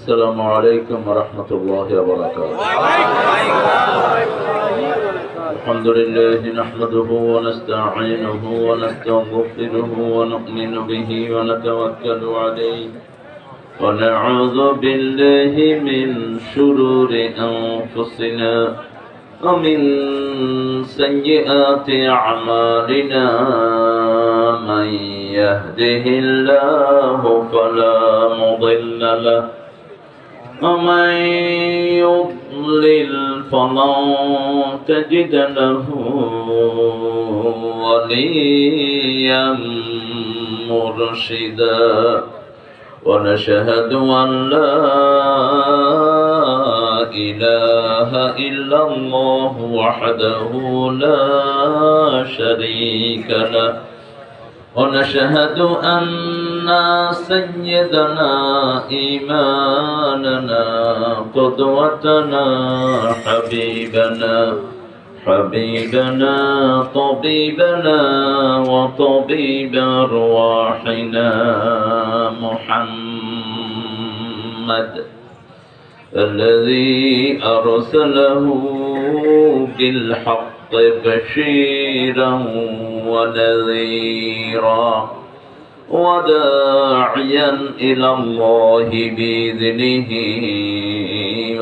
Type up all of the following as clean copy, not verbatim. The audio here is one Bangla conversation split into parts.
السلام عليكم ورحمة الله وبركاته. الحمد لله نحمده ونستعينه ونستغفره ونؤمن به ونتوكل عليه ونعوذ بالله من شرور أنفسنا ومن سيئات أعمالنا من يهده الله فلا مضل له ومن يضلل فلن تجد له وليا مرشدا ونشهد أن لا إله إلا الله وحده لا شريك له ونشهد أن سيدنا إمامنا قدوتنا حبيبنا طبيبنا وطبيب أرواحنا محمد الذي أرسله بالحق بشيرا ونذيرا وداعيا إلى الله بإذنه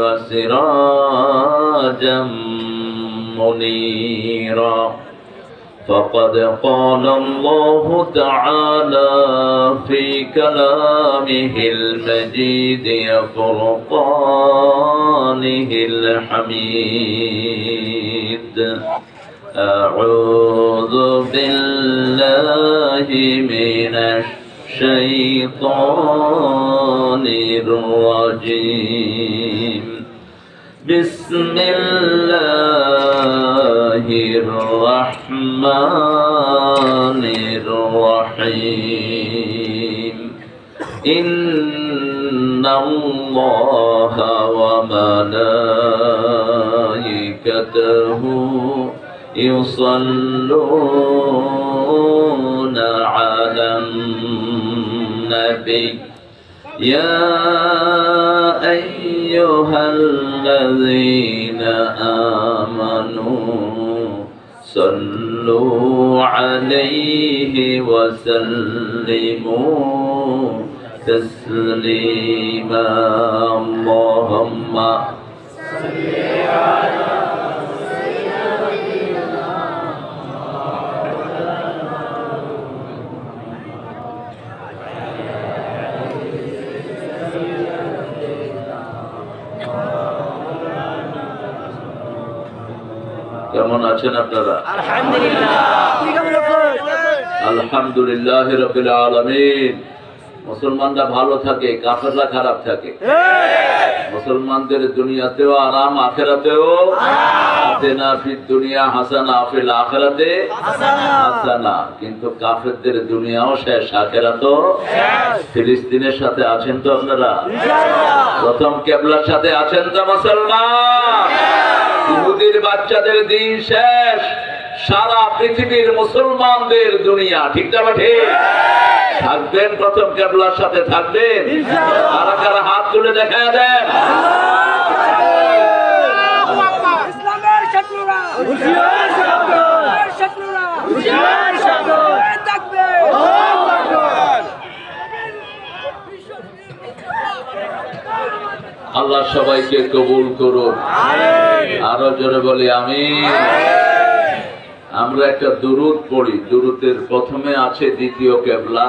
وسراجا منيرا فقد قال الله تعالى في كلامه المجيد وفرقانه الحميد أعوذ بالله من الشيطان الرجيم بسم الله الرحمن الرحيم إن الله وملائكته يصلون على النبي يا أيها الذين آمنوا صلوا عليه وسلموا تسليما اللهم صل على কেমন আছেন আপনারা? আলহামদুলিল্লাহ রাব্বিল আলামিন। মুসলমানরা ভালো থাকে, কাফেররা খারাপ থাকে। মুসলমানদের দুনিয়াতেও আরাম, আখিরাতেও আতেনা ফিদ দুনিয়া হাসানা ফিল আখিরাতে হাসানা। কিন্তু কাফেরদের দুনিয়াও শেষ, আখিরাতও শেষ। ফিলিস্তিনের সাথে আছেন তো আপনারা? প্রথম কিবলার সাথে আছেন তো মুসলমান? ইহুদির বাচ্চাদের দিন শেষ, সারা পৃথিবীর মুসলমানদের দুনিয়া। ঠিক না ঠিক? থাকবেন প্রথম কিবলার সাথে, থাকবেন। কারা কারা হাত তুলে দেখা দেন। ইসলামের শত্রুরা হুঁশিয়ার সাবধান, শত্রুরা হুঁশিয়ার সাবধান, তাকবীর আল্লাহু আকবার। আল্লাহ সবাইকে কবুল করুন, আমিন। আরো জোরে বলি আমিন। আমরা একটা দুরূদ পড়ি। দুরূদের প্রথমে আছে দ্বিতীয় কিবলা,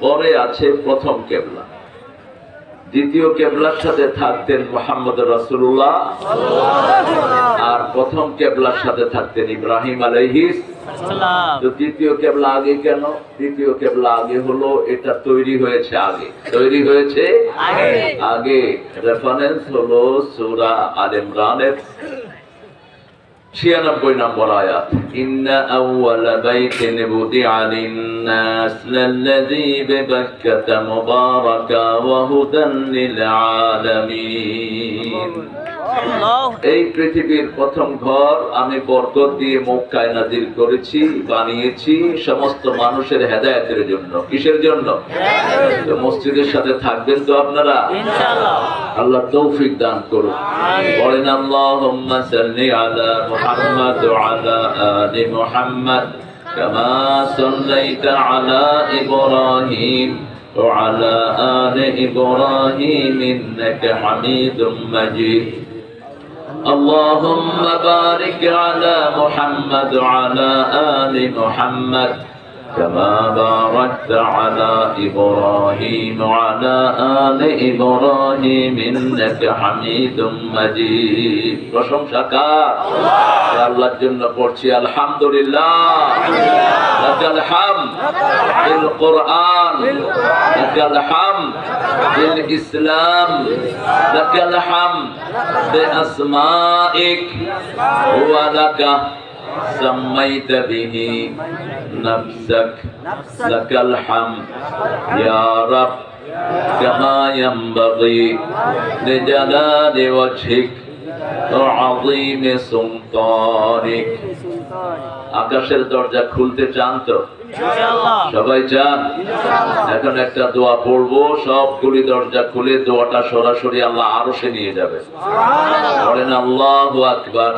পরে আছে প্রথম কিবলা। দ্বিতীয় কিবলার সাথে থাকতেন মুহাম্মদ রাসূলুল্লাহ আর প্রথম কিবলার সাথে থাকতেন ইব্রাহিম আলাইহিস সালাম। তো দ্বিতীয় কিবলা আগে কেন? দ্বিতীয় কিবলা আগে হলো এটা তৈরি হয়েছে আগে, তৈরি হয়েছে আগে। রেফারেন্স হলো সূরা আলে ইমরানের 96 নম্বর আয়াত। ইন্না আউওয়ালা বাইতিন বুদিআ লিন-নাস লাল্লাযী বিবাক্কাতা মুবারাকা ওয়া হুদান লিল আলামিন। এই পৃথিবীর প্রথম ঘর আমি বরকত দিয়ে মক্কায় নাজিল করেছি, বানিয়েছি সমস্ত মানুষের হেদায়েতের জন্য। কিসের জন্য? তো মসজিদের সাথে থাকবেন তো আপনারা ইনশাআল্লাহ। আল্লাহ তৌফিক দান করুন। বলেন আল্লাহুম্মা সাল্লি আলা মুহাম্মাদ ওয়া আলা আলি মুহাম্মাদ কামা সাল্লাইতা আলা ইব্রাহিম وعلى آل إبراهيم إنك حميد مجيد اللهم بارك على محمد وعلى آل محمد كما باركت على إبراهيم وعلى آل إبراهيم إنك حميد مجيد প্রশংসাকার আল্লাহর জন্য পড়ছি আলহামদুলিল্লাহ লাকাল হামদ বিল কুরআন লাকাল হামদ বিল ইসলাম লাকাল হামদ বিআসমাইক ওয়া লাকা سميت به نفسك لك الحمد يا رب كما ينبغي لجلال وجهك وعظيم سلطانك আকাশের দরজা খুলতে চান তো সবাই চান? এখন একটা দোয়া পড়বো, সবগুলি দরজা খুলে দোয়াটা সরাসরি আল্লাহ আরশে নিয়ে যাবে। বলেন আল্লাহু আকবার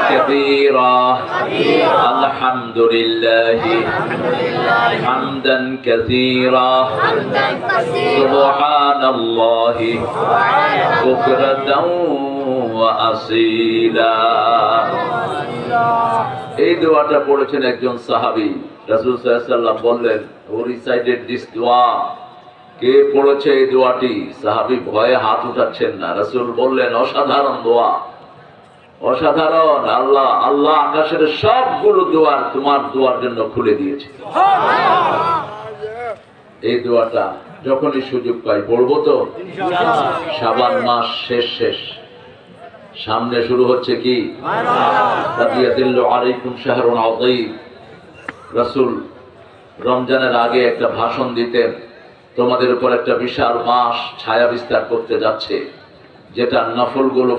কাবীরা আলহামদুলিল্লাহি হামদান কাসীরা সুবহানাল্লাহি বুকরাতাও ওয়া আসীলা। এই দোয়াটা পড়েছেন একজন সাহাবী। রাসূল সাল্লাল্লাহু আলাইহি ওয়াসাল্লাম বললেন, "Who recited this dua?" কে পড়েছে এই দোয়াটি? সাহাবী ভয়ে হাত উঠাচ্ছেন না। রাসূল বললেন, "অসাধারণ দোয়া, অসাধারণ। আল্লাহ আল্লাহ আকাশের সবগুলো দুয়ার তোমার দোয়ার জন্য খুলে দিয়েছে।" এই দোয়াটা যখনই সুযোগ পাই পড়বো তো ইনশাআল্লাহ। শাবান মাস শেষ সামনে শুরু হচ্ছে কি রাসূল রমজানের আগে একটা ভাষণ দিতেন, তোমাদের উপর একটা বিশাল মাস ছায়া বিস্তার করতে যাচ্ছে, যেটা নফলগুলো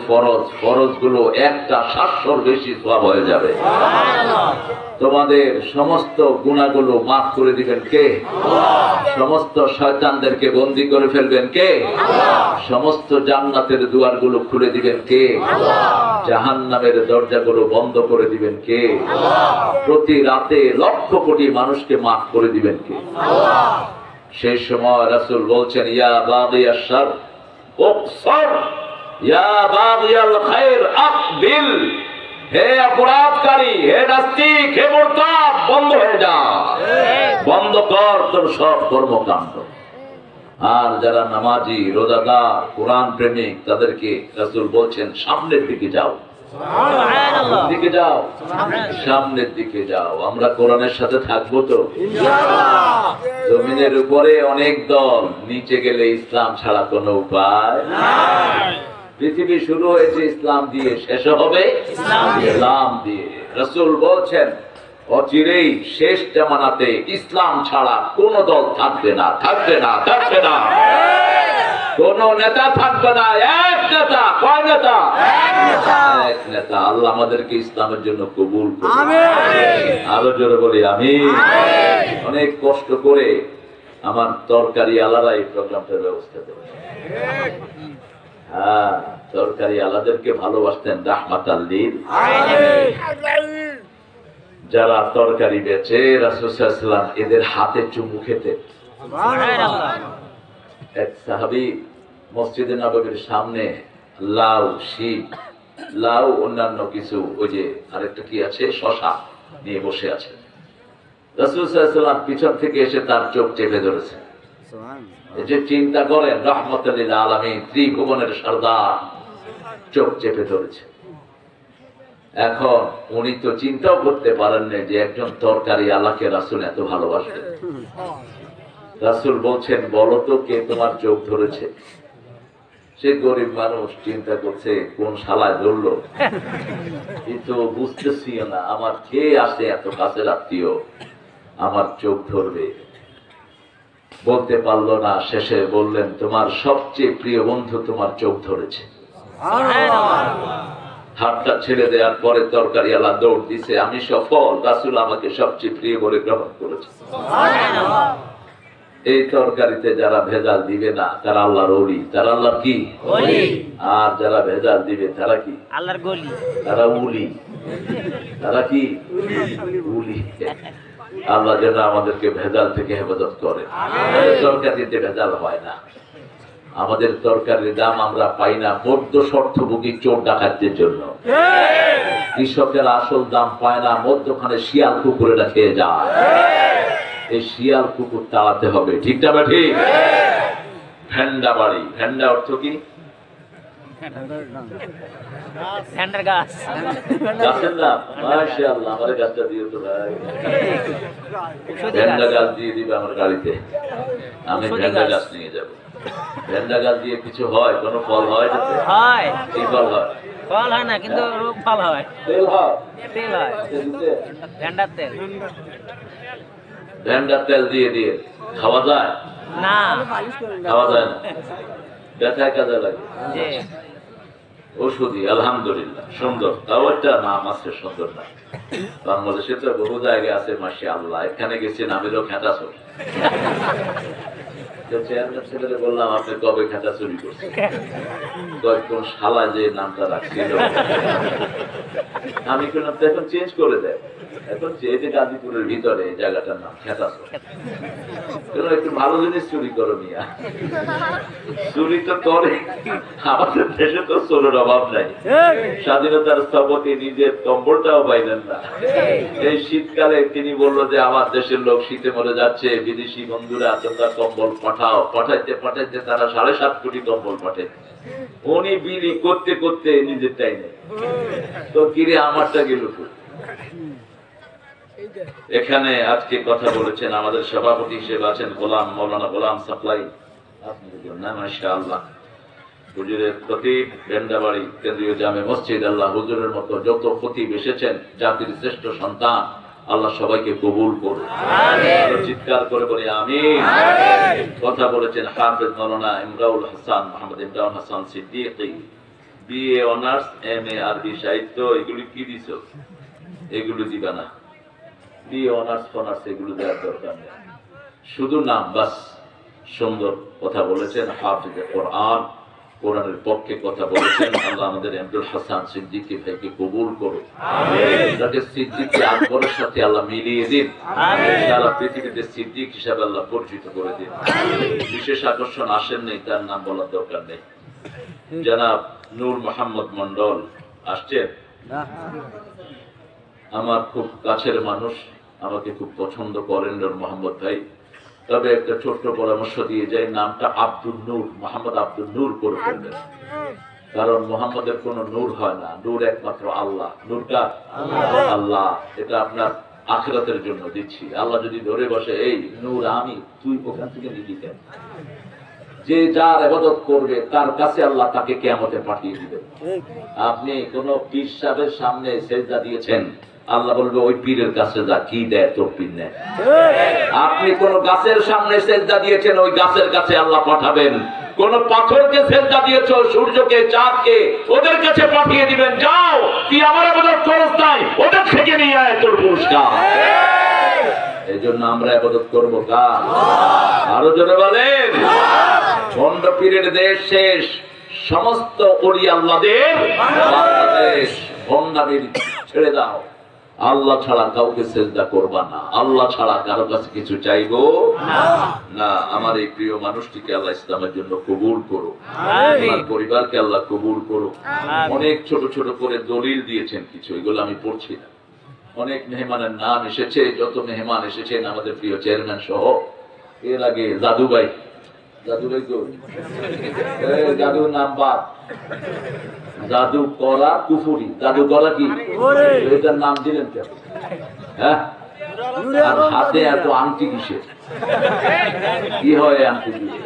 ফরজগুলো একটা 700 বেশি সওয়াব হয়ে যাবে। তোমাদের সমস্ত গুনাহগুলো মাফ করে দিবেন কে? সমস্ত শয়তানদেরকে বন্দী করে ফেলবেন কে? সমস্ত জান্নাতের দুয়ারগুলো খুলে দিবেন কে? জাহান্নামের দরজাগুলো বন্ধ করে দিবেন কে? প্রতি রাতে লক্ষ কোটি মানুষকে মাফ করে দিবেন কে? সেই সময় রাসূল বলছেন, ইয়া বাগিয়াশ শার উকসর ইয়া বাগিয়াল খায়র আকবিল। হে অপরাধকারী, হে নাস্তিক, হে মুরতাদ, বন্ধ হয়ে যা, বন্ধ কর তোর সব কর্মকাণ্ড। আর যারা নামাজি, রোজাদার, কোরআন প্রেমিক, তাদেরকে রাসূল বলছেন সামনের দিকে যাও, দিকে যাও, সামনের দিকে যাও। আমরা কোরআনের সাথে থাকবো তো ইনশাআল্লাহ। জমিনের উপরে অনেক দল, নিচে গেলে ইসলাম ছাড়া কোনো উপায় নাই। পৃথিবী শুরু হয়েছে ইসলাম দিয়ে, শেষ হবে ইসলাম দিয়ে। রাসূল বলছেন অচিরেই শেষ জামানাতে ইসলাম ছাড়া কোন দল থাকবে না, থাকবে না, থাকবে না। কোন নেতা থাকবে না, এক নেতা। কয় নেতা? এক নেতা। আল্লাহ আমাদেরকে ইসলামের জন্য কবুল করুন, আমিন। আরো জোরে বলি আমিন। অনেক কষ্ট করে আমার তরকারি আলাদা এই প্রোগ্রামটার ব্যবস্থা করেছে। হ্যাঁ, তরকারি আলাদেরকে ভালোবাসতেন রাহমাতাল লিল আলামিন। যারা তরকারি বেচে রাসূল সাল্লাল্লাহু আলাইহি ওয়াসাল্লাম এদের হাতে চুমু খেতেন। সুবহানাল্লাহ। এক সাহাবী মসজিদে নববীর সামনে লাউ, শিম, লাউ, অন্যান্য কিছু, ওই যে আরেকটা কি আছে, শসা নিয়ে বসে আছে। রাসূল সাল্লাল্লাহু আলাইহি ওয়াসাল্লাম পিছন থেকে এসে তার চোখ চেপে ধরেছে। এই যে চিন্তা করেন, রাহমাতুল লিল আলামিন, ত্রিভুবনের সরদার, চোখ চেপে ধরেছে। এখন উনি তো চিন্তাও করতে পারেন না যে একজন তরকারি আলাকে রাসূল এত ভালোবাসেন। রাসূল বলছেন, বলো তো কে তোমার চোখ ধরেছে? সে গরিব মানুষ, চিন্তা করছে কোন শালায় ধরলো, কিন্তু বুঝতেছি না আমার কে আসে এত কাছের আত্মীয় আমার চোখ ধরবে। বলতে পারলো না। শেষে বললেন, তোমার সবচেয়ে প্রিয় বন্ধু তোমার চোখ ধরেছে। হাতটা ছেড়ে দেওয়ার পরে তরকারি আল্লাহ দৌড় দিছে, আমি সফল, রাসূল আমাকে সবচেয়ে প্রিয় বলে গ্রহণ করেছে। এই তরকারিতে যারা ভেজাল দিবে না তারা আল্লাহর ওলি, তারা আল্লাহর কি ওলি, আর যারা ভেজাল দিবে তারা কি আল্লাহর গলি, তারা উলি, তারা কি উলি। আল্লাহ যেন আমাদেরকে ভেজাল থেকে হেফাজত করে। তরকারিতে ভেজাল হয় না, আমাদের তরকারির দাম আমরা পাই না মধ্য স্বার্থভোগী চোর ডাকাতদের জন্য। কৃষকের আসল দাম পায় না, মধ্যখানে শিয়াল কুকুরেরা খেয়ে যায়। এই শিয়াল কুকুর তাড়াতে হবে, ঠিক না ঠিক? ভেন্ডা বাড়ি, ভেন্ডা অর্থ কি? গাছের নাম। মাশাআল্লাহ, আমার গাছটা দিয়ে তো ভাই, ভেন্ডা গাছ দিয়ে দিবে আমার গাড়িতে, আমি ভেন্ডা গাছ নিয়ে যাব। ভেন্ডা গাছ দিয়ে কিছু হয়? কোনো ফল হয়? হয়। কি ফল হয়? ফল হয় না, কিন্তু ফল হয়, তেল হয়, তেল হয়, ভেন্ডার তেল। ভেন্ডার তেল দিয়ে দিয়ে খাওয়া যায় না? খাওয়া যায় না, ব্যথায় কাজে লাগে, ওষুধি। আলহামদুলিল্লাহ, সুন্দর। তাও একটা নাম আছে, সুন্দর নাম। বাংলাদেশে তো বহু জায়গায় আছে, মাশাআল্লাহ। এখানে গেছি, নামেরও খেতা চুরি। চেয়ারম্যান ছেলেকে বললাম, আপনি কবে খেতা চুরি করছেন? কোন শালা যে নামটা রাখছিল, আমি কোন এখন চেঞ্জ করে দেয়। এখন যে গাজীপুরের ভিতরে এই জায়গাটার নাম খেতাচর। একটু ভালো জিনিস চুরি করো মিয়া, চুরি তো করে। আমাদের দেশে তো চোরের অভাব নাই, স্বাধীনতার স্থপতি নিজের কম্বলটাও পাইলেন না। এই শীতকালে তিনি বললো যে আমার দেশের লোক শীতে মরে যাচ্ছে, বিদেশি বন্ধুরা তোমরা কম্বল পাঠাও। পাঠাইতে পাঠাইতে তারা 7.5 কোটি কম্বল পাঠায়। উনি বিলি করতে করতে নিজেরটাই নেই, তো কিরে আমারটা গেল। এখানে আজকে কথা বলেছেন আমাদের সভাপতি হিসেবে আছেন গোলাম মৌলানা গোলাম সাপ্লাই, মাশাআল্লাহ। হুজুরের খতিব, ভেন্ডাবাড়ি কেন্দ্রীয় জামে মসজিদ, আল্লাহ হুজুরের মতো যত খতিব এসেছেন, জাতির শ্রেষ্ঠ সন্তান, আল্লাহ সবাইকে কবুল করুন। চিৎকার করে বলি আমিন। কথা বলেছেন হাফেজ মৌলানা Imraul Hasan, Mohammad Imraul Hasan Siddiqui, BA honours, MA আরবি সাহিত্য। এগুলি কি দিছ? এগুলো দিবা না, বিএ অনার্স ফনার্স এগুলো দেওয়ার দরকার নেই, শুধু নাম বাস। সুন্দর কথা বলেছেন, হাফেজ কোরআন, কোরআনের পক্ষে কথা বলেছেন। আল্লাহ আমাদের ইমরাউল হাসান সিদ্দিকী ভাইকে কবুল করুন, তাকে সিদ্দিকী আকবরের সাথে আল্লাহ মিলিয়ে দিন, সারা পৃথিবীতে সিদ্দিক হিসাবে আল্লাহ পরিচিত করে দিন। বিশেষ আকর্ষণ আসেন নেই, তার নাম বলার দরকার নেই। জনাব নূর মোহাম্মদ মন্ডল আসছেন, আমার খুব কাছের মানুষ, আমাকে খুব পছন্দ করেন নূর মোহাম্মদ ভাই। তবে একটা ছোট্ট পরামর্শ দিয়ে যাই, নামটা আব্দুল নূর, মোহাম্মদ আব্দুল নূর করে ফেলবেন, কারণ মোহাম্মদের কোন নূর হয় না, নূর একমাত্র আল্লাহ। নূরটা আল্লাহ, এটা আপনার আখিরাতের জন্য দিচ্ছি। আল্লাহ যদি ধরে বসে, এই নূর আমি, তুই ওখান থেকে নিবি কেন? যে যার ইবাদত করবে তার কাছে আল্লাহ তাকে কিয়ামতে পাঠিয়ে দিবেন। আপনি কোন পীর সাহেবের সামনে সেজদা দিয়েছেন, আল্লাহ বলবে ওই পীরের কাছে যা, কি দেয় তোর পীর নেয়। আপনি কোন গাছের সামনে সেজদা দিয়েছেন, ওই গাছের কাছে আল্লাহ পাঠাবেন। কোন পাথরকে সেজদা দিয়েছো, সূর্যকে, চাঁদকে, ওদের কাছে পাঠিয়ে দিবেন, যাও তুই আমার ইবাদত করস নাই, ওদের থেকে নিয়ে আয় তোর পুরস্কার। এই জন্য আমরা ইবাদত করবো কার? আরো জোরে বলেন। ভণ্ড পীরের দেশ শেষ, সমস্ত ওলি আল্লাহদের বাংলাদেশ। ভণ্ডামির ছেড়ে দাও, আল্লাহ ছাড়া কাউকে সেজদা করবা না, আল্লাহ ছাড়া কারো কাছে কিছু চাইবো না। আমার এই প্রিয় মানুষটিকে আল্লাহ ইসলামের জন্য কবুল করো, আমার পরিবারকে আল্লাহ কবুল করো। অনেক ছোট ছোট করে দলিল দিয়েছেন কিছু, এগুলো আমি পড়ছি না। অনেক মেহমানের নাম এসেছে, যত মেহমান এসেছেন আমাদের প্রিয় চেয়ারম্যান সহ। এর আগে জাদুভাই, জাদুভাই তো জাদুর নাম বাদ, জাদু করা কুফুরি। জাদু করা কি, এটার নাম দিলেন কেন? হ্যাঁ, আর হাতে এত আংটি কিসের? কি হয় আংটি দিয়ে?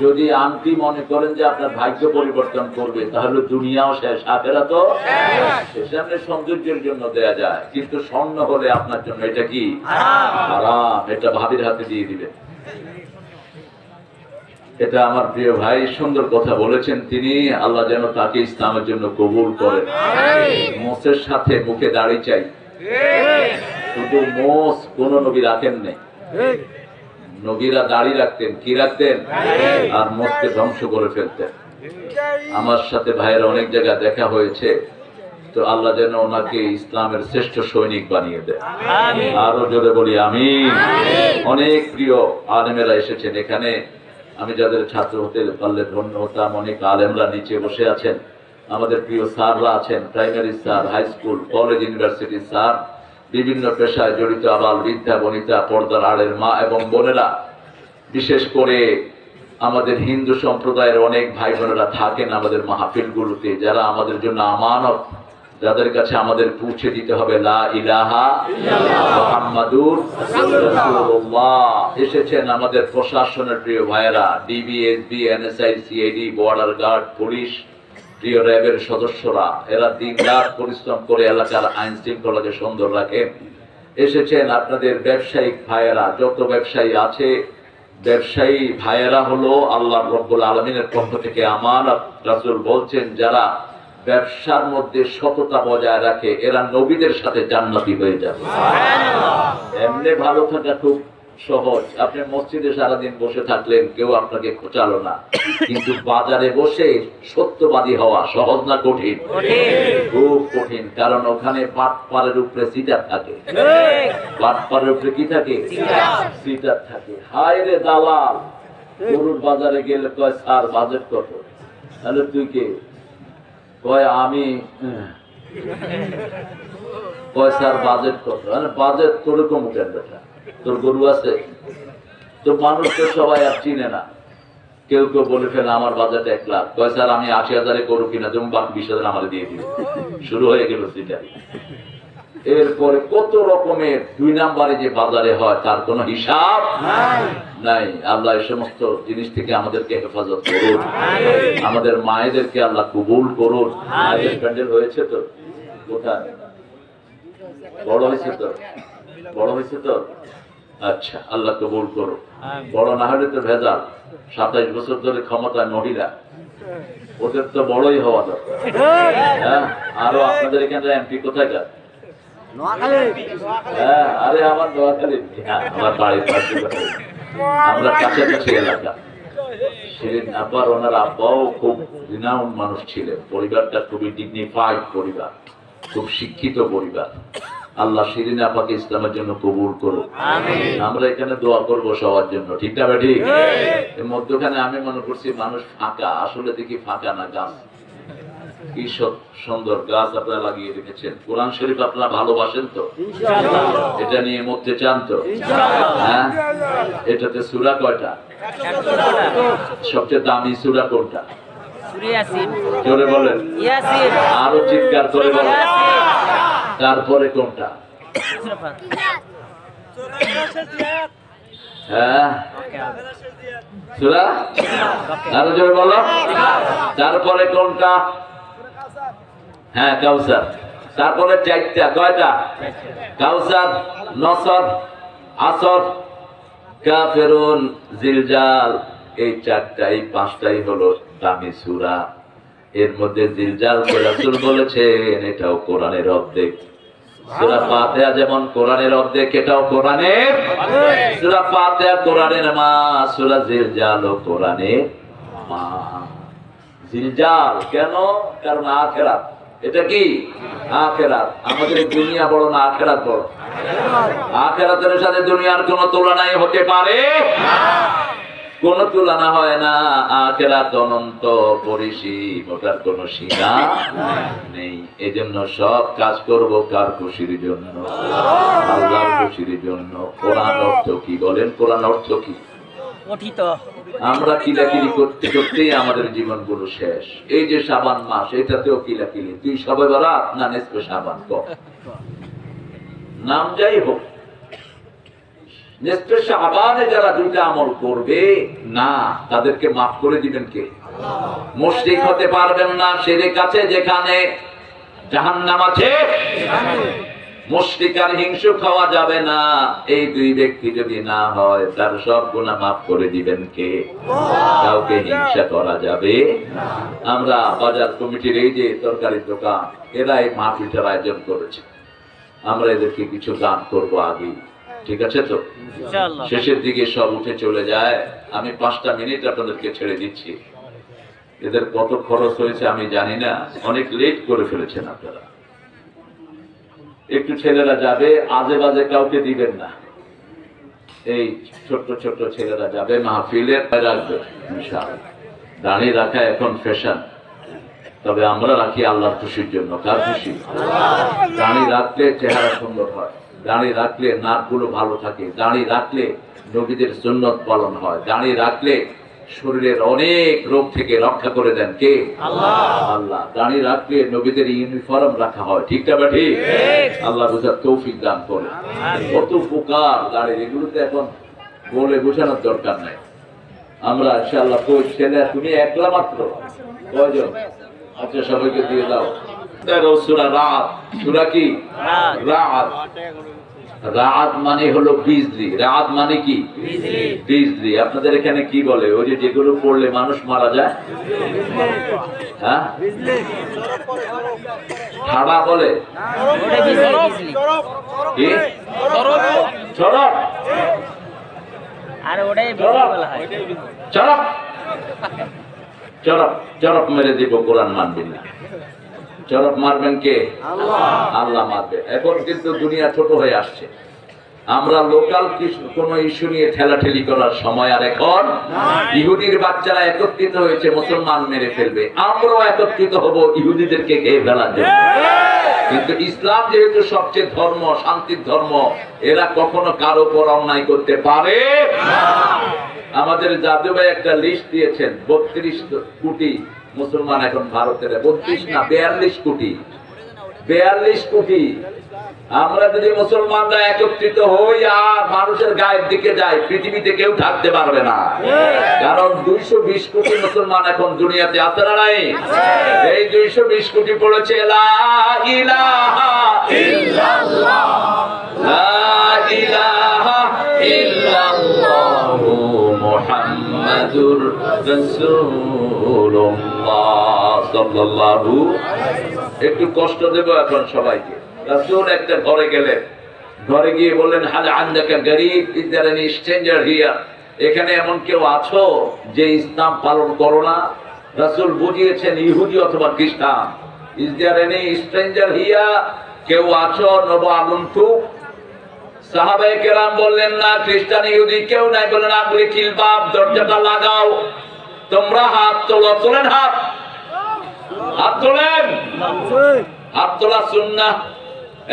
যদি আংটি মনে করেন যে আপনার ভাগ্য পরিবর্তন করবে, তাহলে দুনিয়াও শেষ, আখিরাতও শেষ। সামনে সৌন্দর্যের জন্য দেয়া যায়, কিন্তু স্বর্ণ হলে আপনার জন্য এটা কি হারাম। এটা ভাবির হাতে দিয়ে দিবেন। এটা আমার প্রিয় ভাই সুন্দর কথা বলেছেন তিনি। আল্লাহ যেন তাকে ইসলামের জন্য কবুল করেন। মোসের সাথে মুখে দাড়ি চাই, শুধু মোস কোন নবী রাখেন নাই। নবীরা দাড়ি রাখতেন, কি রাখতেন? আর মোসকে ধ্বংস করে ফেলতেন। আমার সাথে ভাইয়ের অনেক জায়গায় দেখা হয়েছে, তো আল্লাহ যেন ওনাকে ইসলামের শ্রেষ্ঠ সৈনিক বানিয়ে দেয়। আরো জোরে বলি আমিন। অনেক প্রিয় আলেমেরা এসেছেন এখানে, আমি যাদের ছাত্র হতে পারলে ধন্য হতাম। অনেক আলেমরা নিচে বসে আছেন, আমাদের প্রিয় স্যাররা আছেন, primary sir, high school, college, university sir, বিভিন্ন পেশায় জড়িত আবাল বৃদ্ধা বনিতা, পর্দার আড়ের মা এবং বোনেরা, বিশেষ করে আমাদের হিন্দু সম্প্রদায়ের অনেক ভাই বোনেরা থাকেন আমাদের মাহফিলগুলোতে, যারা আমাদের জন্য আমানত, যাদের কাছে আমাদের পৌঁছে দিতে হবে লা ইলাহা মুহাম্মাদুর রাসূলুল্লাহ। এসেছেন আমাদের প্রশাসনের প্রিয় ভাইয়েরা, DB, SB, NSI, CID, border guard, police, প্রিয় র্যাবের সদস্যরা, এরা দিনরাত পরিশ্রম করে এলাকার আইন শৃঙ্খলাকে সুন্দর রাখেন। এসেছেন আপনাদের ব্যবসায়িক ভাইয়েরা, যত ব্যবসায়ী আছে, ব্যবসায়ী ভাইয়েরা হলো আল্লাহ রাব্বুল আলামিনের পক্ষ থেকে আমানত। রাসূল বলছেন যারা ব্যবসার মধ্যে সততা বজায় রাখে এরা নবীদের সাথে জান্নাতি হয়ে যাবে। এমনি ভালো থাকা খুব সহজ, আপনি মসজিদে সারাদিন বসে থাকলেন, কেউ আপনাকে খোঁচালো না, কিন্তু বাজারে বসে সত্যবাদী হওয়া সহজ না কঠিন? খুব কঠিন, কারণ ওখানে বাটপারের উপরে সিটার থাকে। বাটপারের উপরে কি থাকে? সিটার থাকে। হায় রে দালাল, গরুর বাজারে গেলে কয় স্যার বাজেট কত? তাহলে তুই কে? কয় আমি। কয় স্যার বাজেট কত? বাজেট তোর কম কেন বেটা, তোর গরু আছে? তো মানুষ তো সবাই আর চিনে না, কেউ কেউ বলে ফেলে আমার বাজেট 1 লাখ। কয় স্যার আমি 80,000-এ গরু কিনা দেবো, বাকি 20,000 আমার দিয়ে দিবে। শুরু হয়ে গেল সেটা। এরপরে কত রকমের 2 নাম্বারে যে বাজারে হয় তার কোনো হিসাব নাই। আল্লাহ এই সমস্ত জিনিস থেকে আমাদেরকে হেফাজত করুন, আমাদের মায়েদেরকে আল্লাহ কবুল করুন। মায়েদের প্যান্ডেল হয়েছে তো? কোথায়? বড় হয়েছে তো? বড় হয়েছে তো? আচ্ছা, আল্লাহ কবুল করুন। বড় না হলে তো ভেজাল। 27 বছর ধরে ক্ষমতায় মহিলা, ওদের তো বড়ই হওয়া দরকার। হ্যাঁ, আরো আপনাদের এখানে এমপি কোথায় গেল? হ্যাঁ, আরে আমার নোয়াখালী, আমার বাড়ির পাশে, আমরা কাছাকাছি এলাকা। শিরিন আব্বার ওনার আব্বাও খুব রিনাউন্ড মানুষ ছিলেন। পরিবারটা খুবই ডিগনিফাইড পরিবার, খুব শিক্ষিত পরিবার। আল্লাহ শিরিন আপাকে ইসলামের জন্য কবুল করুন। আমরা এখানে দোয়া করব সবার জন্য, ঠিক না ঠিক? এর মধ্যখানে আমি মনে করছি মানুষ ফাঁকা, আসলে দেখি ফাঁকা না, গাছ কি সুন্দর গাছ আপনারা লাগিয়ে রেখেছেন। কোরআন শরীফ আপনারা ভালোবাসেন তো? এটা নিয়ে মধ্যে চান তো? হ্যাঁ, এটাতে সূরা কয়টা? সবচেয়ে দামি সূরা কোনটা? জোরে বলেন, আরো চিৎকার করে বলেন। তারপরে কোনটা? হ্যাঁ, সূরা, আরো জোরে বলো। তারপরে কোনটা? হ্যাঁ, কাউসার। তারপরে 4টা, কয়টা? কাউসার, নসর, আসর, কাফেরুন, জিলজাল। এই 4টা, এই 5টাই হলো দামি সূরা। এর মধ্যে জিলজাল রাসূল বলেছেন এটাও কোরআনের অর্ধেক। সূরা ফাতিহা যেমন কোরআনের অর্ধেক, এটাও কোরআনের। সূরা ফাতিহা কোরআনের মা, সূরা জিলজালও কোরআনের মা। জিলজাল কেন? কারণ আখিরাত। এটা কি? আখিরাত। আমাদের দুনিয়া বড় না আখিরাত বড়? আখিরাতের সাথে দুনিয়ার কোনো তুলনাই হতে পারে না, কোনো তুলনা হয় না। আখিরাত অনন্ত পরিসীম, ওটার কোনো সীমা নেই। এজন্য সব কাজ করব কার খুশির জন্য? আল্লাহর খুশির জন্য। কোরআন অর্থ কি বলেন? কোরআন অর্থ কি? আমরা কিলাকিলি করতে করতেই আমাদের জীবনগুলো শেষ। এই যে শাবান মাস, এটাতেও কিলাকিলি। তুই সবে বরাত না নেসফে শাবান, নাম যাই হোক, নেসফে শাবানে যারা 2টা আমল করবে না, তাদেরকে মাফ করে দিবেন কে? মুশরিক হতে পারবেন না। শিরক আছে যেখানে, জাহান্নাম আছে মুশরিক আর হিংসুক হওয়া যাবে না। এই দুই ব্যক্তি যদি না হয় তার সব গুনাহ মাফ করে দিবেন কে? কাউকে হিংসা করা যাবে না। আমরা বাজার কমিটির এই যে তরকারির দোকান, এরা এই মাহফিলটার আয়োজন করেছে, আমরা এদেরকে কিছু দান করবো আগে, ঠিক আছে তো? শেষের দিকে সব উঠে চলে যায়, আমি 5টা মিনিট আপনাদেরকে ছেড়ে দিচ্ছি। এদের কত খরচ হয়েছে আমি জানি না, অনেক লেট করে ফেলেছেন আপনারা। একটু ছেলেরা যাবে, আজে বাজে কাউকে দিবেন না। এই ছোট্ট ছোট্ট ছেলেরা যাবে মাহফিলে, রাখবে ইনশাআল্লাহ। দাঁড়িয়ে রাখা এখন ফ্যাশন, তবে আমরা রাখি আল্লাহর খুশির জন্য। কার খুশি? দাঁড়িয়ে রাখলে চেহারা সুন্দর হয়, দাঁড়িয়ে রাখলে নাকগুলো ভালো থাকে, দাঁড়িয়ে রাখলে নবীদের সুন্নত পালন হয়, দাঁড়িয়ে রাখলে শরীরের অনেক রোগ থেকে রক্ষা করে দেন কে? আল্লাহ। দাঁড়িয়ে রাখলে নবীদের ইউনিফর্ম রাখা হয়, ঠিক না? ঠিক। আল্লাহ বুঝার তৌফিক দান করে। কত উপকার দাঁড়িয়ে, এগুলোতে এখন বলে বোঝানোর দরকার নাই। আমরা ইনশাআল্লাহ কই ছেলে, তুমি একলা মাত্র কয়জন? আচ্ছা সবাইকে দিয়ে দাও। সূরা রাত, সূরা কি? রাত। রাত মানে হলো বিজলি। রাত মানে কি? বিজলি। আপনাদের এখানে কি বলে? ওই যে যেগুলো পড়লে মানুষ মারা যায়, হ্যাঁ, ঠাড়া বলে কি? চরক। চরক চরক চরক মেরে দিব, কোরআন মানবেন না। চরক মারবেন কে? আল্লাহ মারবে। এখন কিন্তু দুনিয়া ছোট হয়ে আসছে, আমরা লোকাল কোন ইস্যু নিয়ে ঠেলাঠেলি করার সময় আর এখন। ইহুদির বাচ্চারা একত্রিত হয়েছে মুসলমান মেরে ফেলবে, আমরাও একত্রিত হব ইহুদিদেরকে খেয়ে ফেলার জন্য। কিন্তু ইসলাম যেহেতু সবচেয়ে ধর্ম, শান্তির ধর্ম, এরা কখনো কারো উপর অন্যায় করতে পারে না। আমাদের জাদু ভাই একটা লিস্ট দিয়েছেন, 32 কোটি মুসলমান এখন ভারতের। 32 না, 42 কোটি। 42 কোটি। আমরা যদি মুসলমানরা একত্রিত হই আর মানুষের গায়ের দিকে যাই, পৃথিবীতে কেউ থাকতে পারবে না। কারণ 220 কোটি মুসলমান এখন দুনিয়াতে আছে না নাই? এই 220 কোটি পড়েছে লা ইলাহা ইল্লাল্লাহ, লা ইলাহা ইল্লাল্লাহ মুহাম্মাদুর রাসূলুল্লাহ সাল্লাল্লাহু। একটু কষ্ট দেব এখন সবাইকে। রাসূল একটা ঘরে গেলেন, ঘরে গিয়ে বললেন হাল আনদাকা গরীব, is there any stranger here? এখানে এমন কেউ আছো যে ইসলাম পালন করো না? রাসূল বুঝিয়েছেন ইহুদি অথবা খ্রিস্টান। Is there any stranger here? কেউ আছো নব আগন্তুক? সাহাবায়ে কেরাম বললেন না, খ্রিস্টান ইহুদি কেউ নাই। বললেন আগলে কিলবাব, দরজাটা লাগাও। তোমরা হাত তোলো। তোলেন হাত, হাত তোলেন। হাত তোলা সুন্নাহ।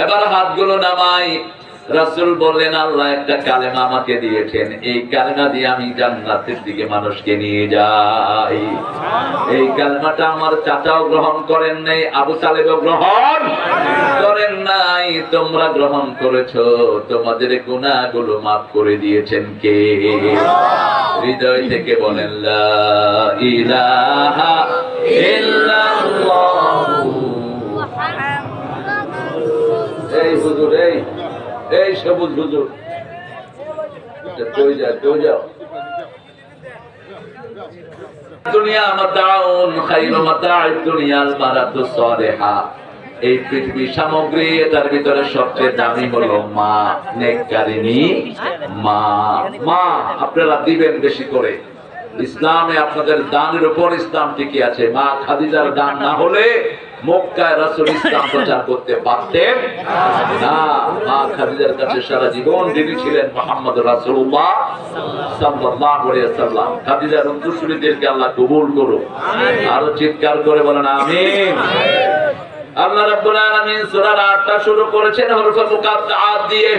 এবার হাতগুলো নামাই। রাসূল বললেন আল্লাহ একটা কালেমা আমাকে দিয়েছেন, এই কালেমা দিয়ে আমি জান্নাতের দিকে মানুষকে নিয়ে যাই। এই কালেমাটা আমার চাচাও গ্রহণ করেন নাই, আবু তালেবও গ্রহণ করেন নাই, তোমরা গ্রহণ করেছো। তোমাদের গুনাহগুলো মাফ করে দিয়েছেন কে? হৃদয় থেকে বলেন লা ইলাহা ইল্লাল্লাহ। এই হুজুর, এই সবুজ হুজুর, কই যাও? দুনিয়া মাতাউন খায়রু মাতা'আদ দুনিয়াল মারাতু সালিহা। এই পৃথিবীর সামগ্রী, তার ভিতরে সবচেয়ে দামি হলো মা, নেককারিনী মা। মা আপনারা দিবেন বেশি করে। ইসলামে আপনাদের দানের উপর ইসলাম টিকে আছে। মা খাদিজার দান না হলে মক্কায় রাসূল ইসলাম প্রচার করতে পারতেন না। মা খাদিজার কাছে সারা জীবন ঋণী ছিলেন মুহাম্মদ রাসূলুল্লাহ সাল্লাল্লাহু আলাইহি ওয়াসাল্লাম। খাদিজার উত্তরসূরিদেরকে আল্লাহ কবুল করুন। আরো চিৎকার করে বলেন আমিন। আল্লাহ রাব্বুল আলামিন সূরা 8টা শুরু করেছেন হরফে মুকাদ্দাত দিয়ে।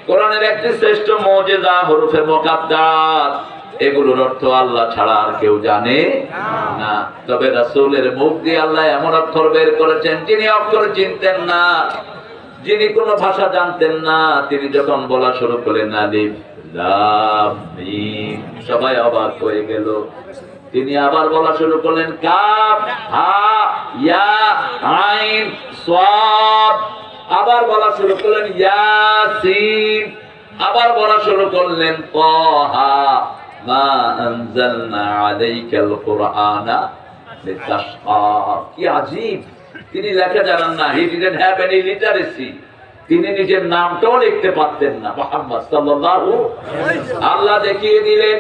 কোরআনের একটি শ্রেষ্ঠ মুজিজা হরফে মুকাদ্দাত। এগুলোর অর্থ আল্লাহ ছাড়া আর কেউ জানে না। তবে রাসূলের মুখ দিয়ে আল্লাহ এমন অক্ষর বের করেছেন যিনি অক্ষর চিনতেন না, যিনি কোনো ভাষা জানতেন না। তিনি যখন বলা শুরু করলেন আলিফ লাম মিম, সবাই অবাক হয়ে গেল। তিনি আবার বলা শুরু করলেন কাফ হা ইয়া আইন সাদ। আবার বলা শুরু করলেন ইয়াসিন, আবার বলা শুরু করলেন তাহা মা আনজালনা আলাইকাল কুরআনা লিতাশকা। কি আজীব, তিনি লেখা জানেন না, he didn't have any literacy, তিনি নিজের নামটাও লিখতে পারতেন না, মুহাম্মদ সাল্লাল্লাহু আলাইহি ওয়াসাল্লাম। আল্লাহ দেখিয়ে দিলেন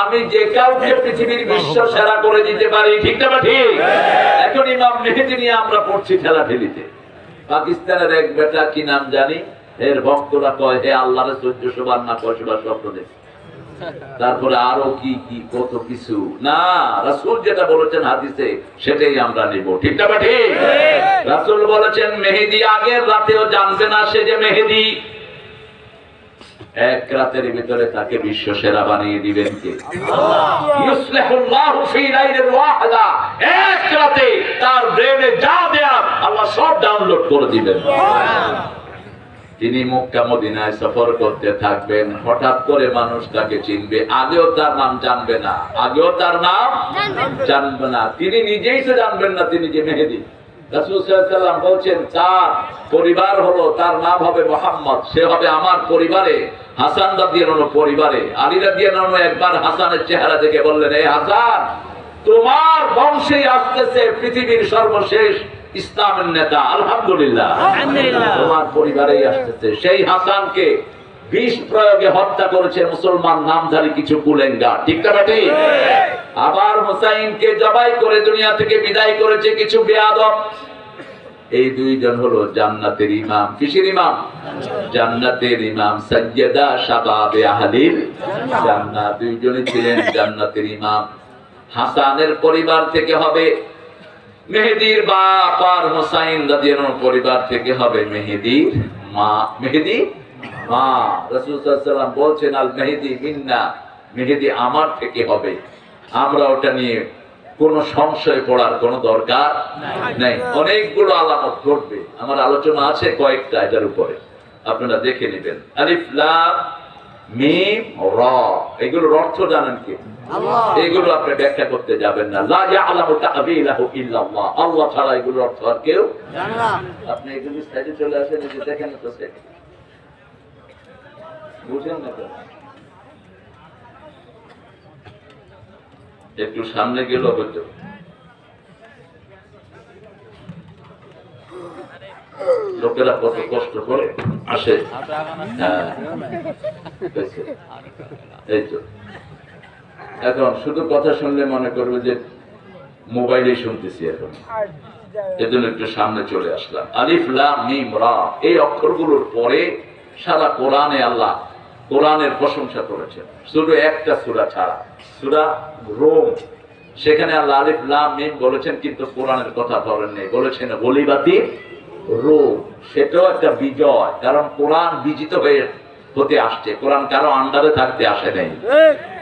আমি যে কাউকে পৃথিবীর বিশ্ব সেরা করে দিতে পারি, ঠিক না ঠিক? এখন ইমাম মেহেদী নিয়ে আমরা পড়ছি ঠেলাঠেলিতে। পাকিস্তানের এক বেটা, কি নাম জানি, এর ভক্তরা কয় হে আল্লাহর 1400 বার না 500 বার স্বপ্ন দেখে, তারপরে আরো কি কি কত কিছু। না, রাসূল যেটা বলেছেন হাদিসে সেটাই আমরা নিব, ঠিক না ঠিক? রাসূল বলেছেন মেহেদী আগের রাতেও জানবে না সে যে মেহেদী, এক রাতের ভিতরে তাকে বিশ্ব সেরা বানিয়ে দিবেন কে? ইউসলিহুল্লাহু ফি লাইলিন ওয়াহিদা, এক রাতে তার ব্রেনে যা দেয়া আল্লাহ সব ডাউনলোড করে দিবেন। তিনি মক্কা মদিনায় সফর করতে থাকবেন, হঠাৎ করে মানুষ তাকে চিনবে, আগেও তার নাম জানবে না, আগেও তার নাম জানবে না, তিনি নিজেই তো জানবেন না তিনি যে মেহেদী। রাসূল সাল্লাল্লাহু আলাইহি ওয়াসাল্লাম বলেন তার পরিবার হলো, তার নাম হবে মুহাম্মদ, সে হবে আমার পরিবারে, হাসান রাদিয়াল্লাহু আনহু পরিবারে। আলী রাদিয়াল্লাহু আনহু একবার হাসানের চেহারা দেখে বললেন, এই হাসান, তোমার বংশেই আসতেছে পৃথিবীর সর্বশেষ ইসলামের নেতা, আলহামদুলিল্লাহ, তোমার পরিবারেই আসতেছে। সেই হাসানকে বিষ প্রয়োগে হত্যা করেছে মুসলমান নামধারী কিছু কুলেঙ্গা, ঠিক না ঠিক? আবার হুসাইনকে জবাই করে দুনিয়া থেকে বিদায় করেছে কিছু বেয়াদব। এই দুইজন হলো জান্নাতের ইমাম। কিসের ইমাম? জান্নাতের ইমাম, সাইয়্যিদা শাবাবে আহলিল জান্নাত, দুইজনই ছিলেন জান্নাতের ইমাম। হাসানের পরিবার থেকে হবে মেহেদীর বাপ, আর হুসাইন রাদিয়াল্লাহু আনহু পরিবার থেকে হবে মেহেদীর মা, মেহেদী মা। রাসূল সাল্লাল্লাহু আলাইহি ওয়াসাল্লাম বলছেন আল মেহেদী মিন্না, মেহেদী আমার থেকে হবে। আমরা ওটা নিয়ে কোনো সংশয় পড়ার কোনো দরকার নাই। অনেকগুলো আলামত ঘটবে, আমার আলোচনা আছে কয়েকটা এটার উপরে, আপনারা দেখে নেবেন। আলিফ লাম মিম রা, এগুলোর অর্থ জানেন কি? আল্লাহ। এগুলো আপনি ব্যাখ্যা করতে যাবেন না, লা ইয়ালামু তা'বীলাহু ইল্লাল্লাহ, আল্লাহ ছাড়া এগুলোর অর্থ আর কেউ জানে না। আপনি এগুলো সাইডে চলে আসেন, এই যে দেখেন তো, সে বুঝেন না তো, একটু সামনে গেল হয়তো। লোকেরা কত কষ্ট করে আসে, এই তো। এখন শুধু কথা শুনলে মনে করবে যে মোবাইলে শুনতেছি, এখন এজন্য একটু সামনে চলে আসলাম। আলিফ লাম মিম রা, এই অক্ষরগুলোর পরে সারা কোরআনে আল্লাহ কোরআনের প্রশংসা করেছেন, শুধু একটা সূরা ছাড়া, সূরা রোম, সেখানে আল্লাহ আলিফ লাম মিম বলেছেন, কিন্তু কোরআনের কথা বলেন নেই, বলেছেন গলিবাতি রোম। সেটাও একটা বিজয়, কারণ কোরআন বিজিত হতে আসছে, কোরআন কারো আন্ডারে থাকতে আসে নাই,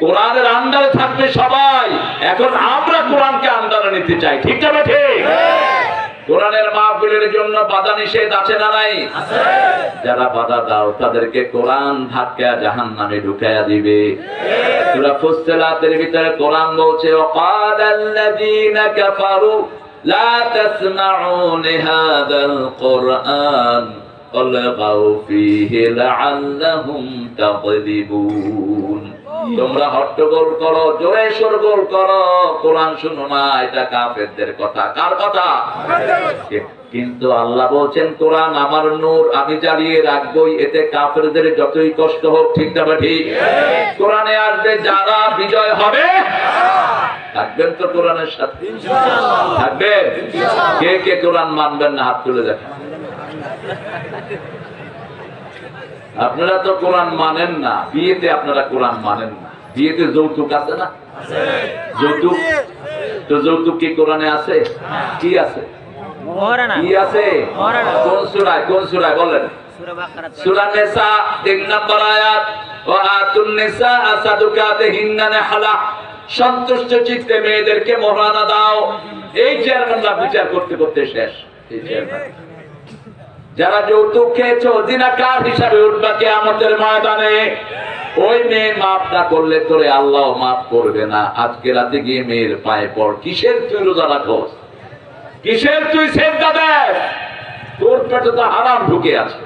কোরআনের আন্ডারে থাকবে সবাই। এখন আমরা কোরআনকে আন্ডারে নিতে চাই, ঠিক না ঠিক? কোরআনের মাহফিলের জন্য বাধা নিষেধ আছে না নাই? আছে। যারা বাধা দাও তাদেরকে কোরআন ধাক্কা জাহান্নামে ঢুকায়া দিবে। সূরা ফুসসিলাতের ভিতরে কোরআন বলছে, ওয়াকালাল্লাযীনা কাফারু লা তাসমাউ লিহাযাল কুরআন ওয়ালগাউ ফীহি লাআল্লাহুম তাগলিবুন। তোমরা হট্টগোল করো, জোরে শোরগোল করো, কোরআন শুনো না, এটা কাফেরদের কথা। কার কথা? কিন্তু আল্লাহ বলছেন কোরআন আমার নূর, আমি জ্বালিয়ে রাখবই, এতে কাফেরদের যতই কষ্ট হোক, ঠিক না ঠিক? কোরআনে আসবে যারা বিজয় হবে, থাকবেন তো কোরআনের সাথে, থাকবেন। কে কে কোরআন মানবেন না হাত তুলে দেখেন। আপনারা তো কোরআন মানেন না, বিয়েতে আপনারা কোরআন মানেন না। বিয়েতে যৌতুক আছে না? যৌতুক, তো যৌতুক কি কোরআনে আছে? কি আছে? কি আছে? কোন সূরায়? কোন সূরায় বলেন? সূরা নিসা 3 নম্বর আয়াত, ওয়া আতুন নিসা সাদুকাতিহিন্না নিহলা, সন্তুষ্ট চিত্তে মেয়েদেরকে মোহরানা দাও। এই চেয়ারম্যানরা বিচার করতে করতে শেষ। এই চেয়ারম্যান যারা যৌতুক খেয়েছো জিনাকার হিসাবে উঠবা কিয়ামতের ময়দানে। ওই মেয়ে মাফ না করলে তোরে আল্লাহ মাফ করবে না। আজকে রাতে গিয়ে মেয়ের পায়ে পড়। কিসের তুই রোজা রাখোস? কিসের তুই সেজদা দেস? তোর পেটে তো হারাম ঢুকে আছে।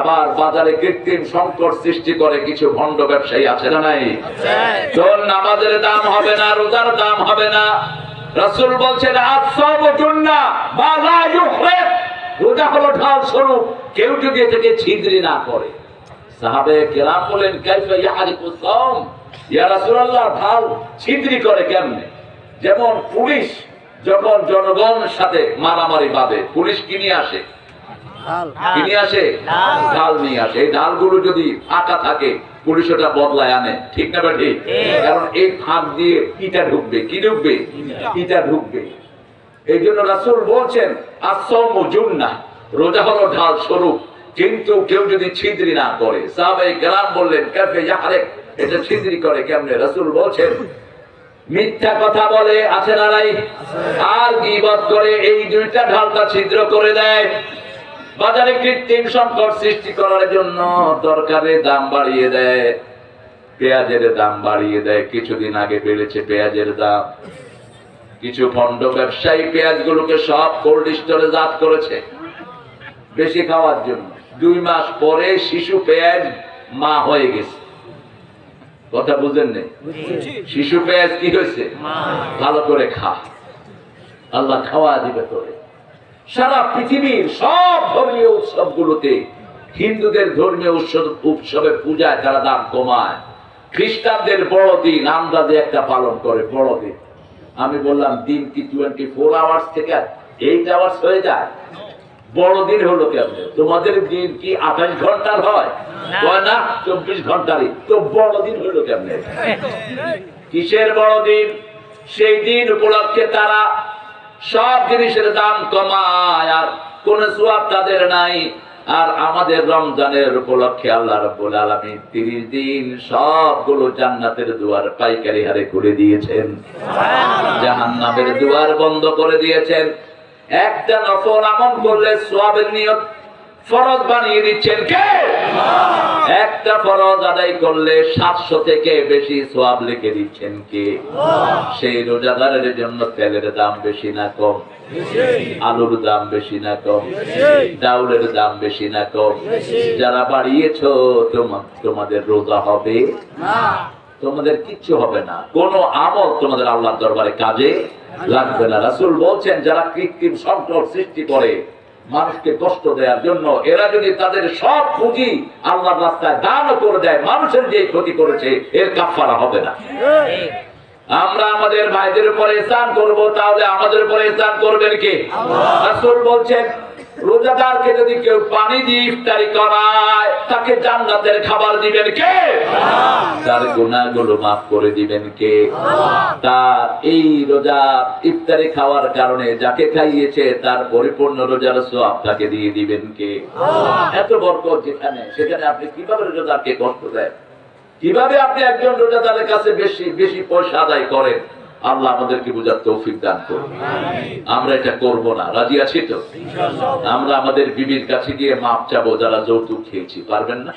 আবার বাজারে কৃত্রিম সংকট সৃষ্টি করে কিছু ভণ্ড ব্যবসায়ী আছে না নাই? তোর নামাজের দাম হবে না, রোজার দাম হবে না। রাসূল বলছেন আস-সাওমু জুন্নাহ মা লা ইউহরিক, রোজা হলো ঢাল স্বরূপ, কেউ যদি এটাকে ছিদ্রি না করে। সাহাবে কেরাম বলেন কাইফা ইয়াহরিকু সাওম, ইয়া রাসূলুল্লাহ ঢাল ছিদ্রি করে কেমনে? যেমন পুলিশ যখন জনগণের সাথে মারামারি বাঁধে, পুলিশ কি নিয়ে আসে? ঢাল নিয়ে আসে। এই ঢালগুলো যদি ফাঁকা থাকে পুলিশ ওটা বদলায় আনে, ঠিক না বেঠিক? কারণ এই ফাঁক দিয়ে ইটা ঢুকবে, কি ঢুকবে? ইটা ঢুকবে। এই জন্য রাসূল বলছেন আস-সাওমু জুন্নাহ, রোজা হলো ঢাল স্বরূপ, কিন্তু কেউ যদি ছিদ্রি না করে। সাহাবায়ে কেরাম বললেন কাইফা ইয়াহরিক, এটা ছিদ্রি করে কেমনে? রাসূল বলছেন মিথ্যা কথা বলে, আছে না নাই? আর গীবত করে, এই দুইটা ঢালটা ছিদ্র করে দেয়। বাজারে কৃত্রিম সংকট সৃষ্টি করার জন্য তরকারির দাম বাড়িয়ে দেয়, পেঁয়াজের দাম বাড়িয়ে দেয়। কিছুদিন আগে বেড়েছে পেঁয়াজের দাম। কিছু ভণ্ড ব্যবসায়ী পেঁয়াজগুলোকে সব কোল্ড স্টোরে জাত করেছে বেশি খাওয়ার জন্য। 2 মাস পরে শিশু পেঁয়াজ মা হয়ে গেছে। কথা বুঝেন নেই? শিশু পেঁয়াজ কি হয়েছে? ভালো করে খা, আল্লাহ খাওয়া দিবে তোরে। সারা পৃথিবীর সব ধর্মীয় উৎসবগুলোতে, হিন্দুদের ধর্মীয় উৎসবে পূজায় তারা দাম কমায়। খ্রিস্টানদের বড়দিন আন্দাজে একটা পালন করে, বড়দিন। আমি বললাম দিন কি 24 আওয়ার্স থেকে 8 আওয়ার্স হয়ে যায়? বড়দিন হলো কেমন? তোমাদের দিন কি 28 ঘন্টার হয়? না, 24 ঘন্টারই। তো বড়দিন হলো কেমন? কিসের বড়দিন? সেই দিন উপলক্ষে তারা সব জিনিসের দাম কমায়, আর কোন সওয়াব তাদের নাই। আর আমাদের রমজানের উপলক্ষে আল্লাহ রাব্বুল আলামিন 30 দিন সবগুলো জান্নাতের দুয়ার পাইকারি হারে খুলে দিয়েছেন, জাহান্নামের দুয়ার বন্ধ করে দিয়েছেন। একটা নফল আমল করলে সওয়াবের নিয়ত ফরজ বানিয়ে দিচ্ছেন কে? একটা ফরজ আদায় করলে 700 থেকে বেশি সওয়াব লিখে দিচ্ছেন কে? সেই রোজাদারের জন্য তেলের দাম বেশি না কম? আলুর দাম বেশি না কম? ডাউলের দাম বেশি না কম? যারা বাড়িয়েছো তোমাদের রোজা হবে না, তোমাদের কিচ্ছু হবে না, কোন আমল তোমাদের আল্লাহর দরবারে কাজে লাগবে না। রাসূল বলছেন যারা কৃত্রিম সংকট সৃষ্টি করে মানুষকে কষ্ট দেওয়ার জন্য, এরা যদি তাদের সব পুঁজি আল্লাহর রাস্তায় দান করে দেয়, মানুষের যে ক্ষতি করেছে এর কাফারা হবে না। আমরা আমাদের ভাইদের উপর ইহসান করব, তাহলে আমাদের উপর ইহসান করবেন কে? রাসূল বলছেন রোজাদারকে যদি কেউ পানি দিয়ে ইফতারি করায় তাকে জান্নাতের খাবার দিবেন কে? তার গুনাহগুলো মাফ করে দিবেন কে? তার এই রোজা ইফতারি খাওয়ার কারণে যাকে খাইয়েছে তার পরিপূর্ণ রোজার সওয়াব তাকে দিয়ে দিবেন কে? এত বরকত যেখানে, সেখানে আপনি কিভাবে রোজাদারকে কষ্ট দেন? কিভাবে আপনি একজন রোজাদারের কাছে বেশি বেশি পয়সা আদায় করেন? আল্লাহ আমাদেরকে বুঝার তৌফিক দান করুন। আমরা এটা করব না, রাজি আছি তো? আমরা আমাদের বিবির কাছে গিয়ে মাপ চাবো যারা যৌতুক খেয়েছি, পারবেন না?